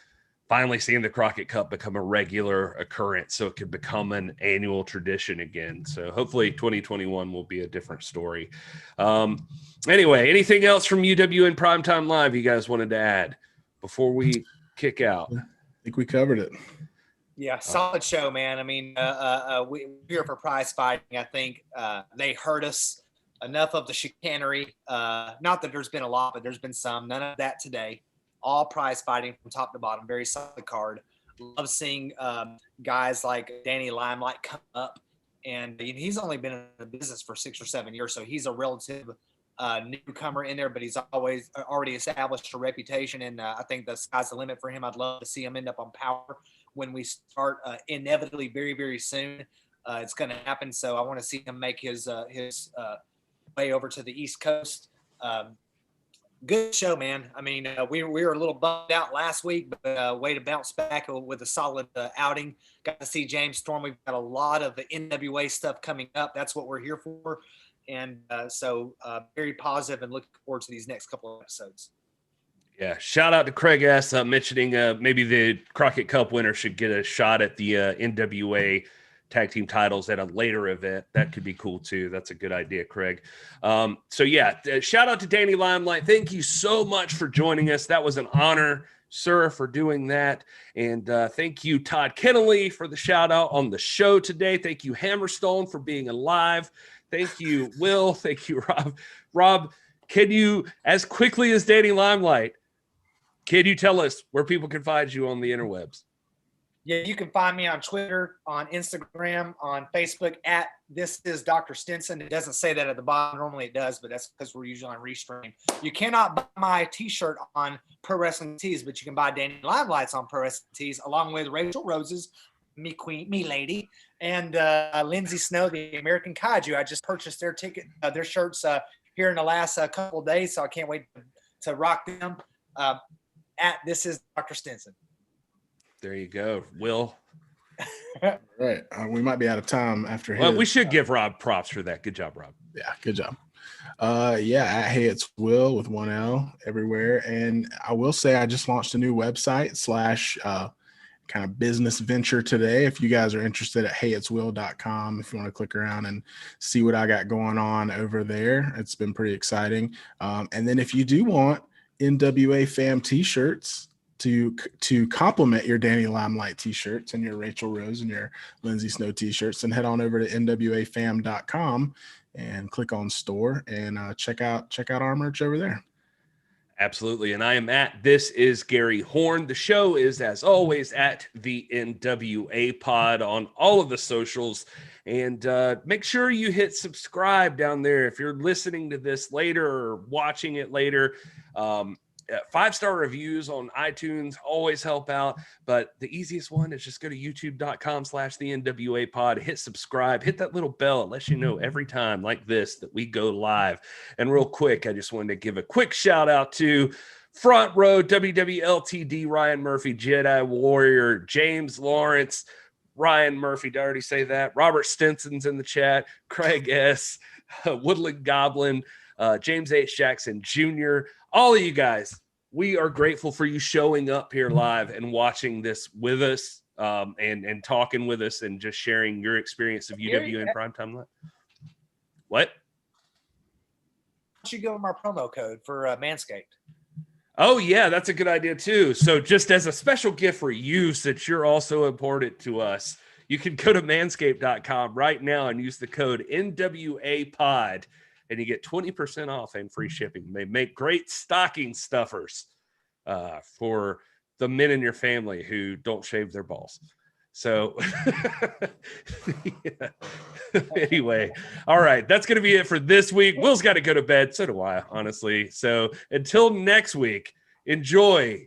finally seeing the Crockett Cup become a regular occurrence so it could become an annual tradition again. So hopefully 2021 will be a different story. Anyway, anything else from UWN Primetime Live you guys wanted to add before we kick out? I think we covered it. Yeah, solid show, man. I mean, we're here for prize fighting. I think they hurt us enough of the chicanery. Not that there's been a lot, but there's been some. None of that today. All prize fighting from top to bottom. Very solid card. love seeing guys like Danny Limelight come up, and he's only been in the business for 6 or 7 years, so he's a relative newcomer in there, but he's always already established a reputation, and I think the sky's the limit for him. I'd love to see him end up on Power when we start, inevitably very, very soon. It's going to happen, so I want to see him make his way over to the East Coast. Good show, man. I mean, we were a little bummed out last week, but way to bounce back with a solid outing. Got to see James Storm. We've got a lot of the NWA stuff coming up. That's what we're here for. And so very positive and looking forward to these next couple of episodes. Yeah, shout out to Craig S. Mentioning maybe the Crockett Cup winner should get a shot at the NWA tag team titles at a later event. That could be cool too. That's a good idea, Craig. So yeah, shout out to Danny Limelight. Thank you so much for joining us. That was an honor, sir, for doing that. And thank you, Todd Kennelly, for the shout out on the show today. Thank you, Hammerstone, for being alive. Thank you, Will. Thank you, Rob. Rob, can you, as quickly as Danny Limelight, can you tell us where people can find you on the interwebs? Yeah, you can find me on Twitter, on Instagram, on Facebook at This Is Dr. Stinson. It doesn't say that at the bottom. Normally it does, but that's because we're usually on Restream. You cannot buy my t-shirt on Pro Wrestling Tees, but you can buy Danny Limelight's on Pro Wrestling Tees, along with Rachel Rose's, me queen, me lady, and Lindsay Snow, the American Kaiju. I just purchased their ticket, their shirts here in the last couple of days, so I can't wait to rock them. At This Is Dr. Stinson. There you go, Will. Right. We might be out of time after. Well, we should give Rob props for that. Good job, Rob. Yeah, good job. Yeah, at Hey It's Will with 1 L everywhere. And I will say I just launched a new website / kind of business venture today. If you guys are interested at heyitswill.com, if you want to click around and see what I got going on over there, it's been pretty exciting. And then if you do want NWA fam t-shirts to complement your Danny Limelight t-shirts and your Rachel Rose and your Lindsay Snow t-shirts, and head on over to nwafam.com and click on store and check out our merch over there. Absolutely. And I am at This Is Gary Horn. The show is, as always, at the NWA Pod on all of the socials. And make sure you hit subscribe down there if you're listening to this later or watching it later. 5-star reviews on iTunes always help out, but the easiest one is just go to youtube.com/the NWA Pod, hit subscribe, hit that little bell. It lets you know every time like this that we go live. And real quick, I just wanted to give a quick shout out to Front Row, WWLTD, Ryan Murphy, Jedi Warrior, James Lawrence, Ryan Murphy, did I already say that? Robert Stinson's in the chat, Craig S., Woodland Goblin, James H. Jackson Jr., all of you guys. We are grateful for you showing up here live and watching this with us, and talking with us and just sharing your experience of UWN PrimeTime. What? Why don't you give them our promo code for Manscaped? Oh, yeah, that's a good idea, too. So just as a special gift for you, since you're also important to us, you can go to manscaped.com right now and use the code NWAPOD, and you get 20% off and free shipping. They make great stocking stuffers for the men in your family who don't shave their balls. So yeah. Anyway, all right, that's going to be it for this week. Will's got to go to bed. So do I, honestly. So until next week, enjoy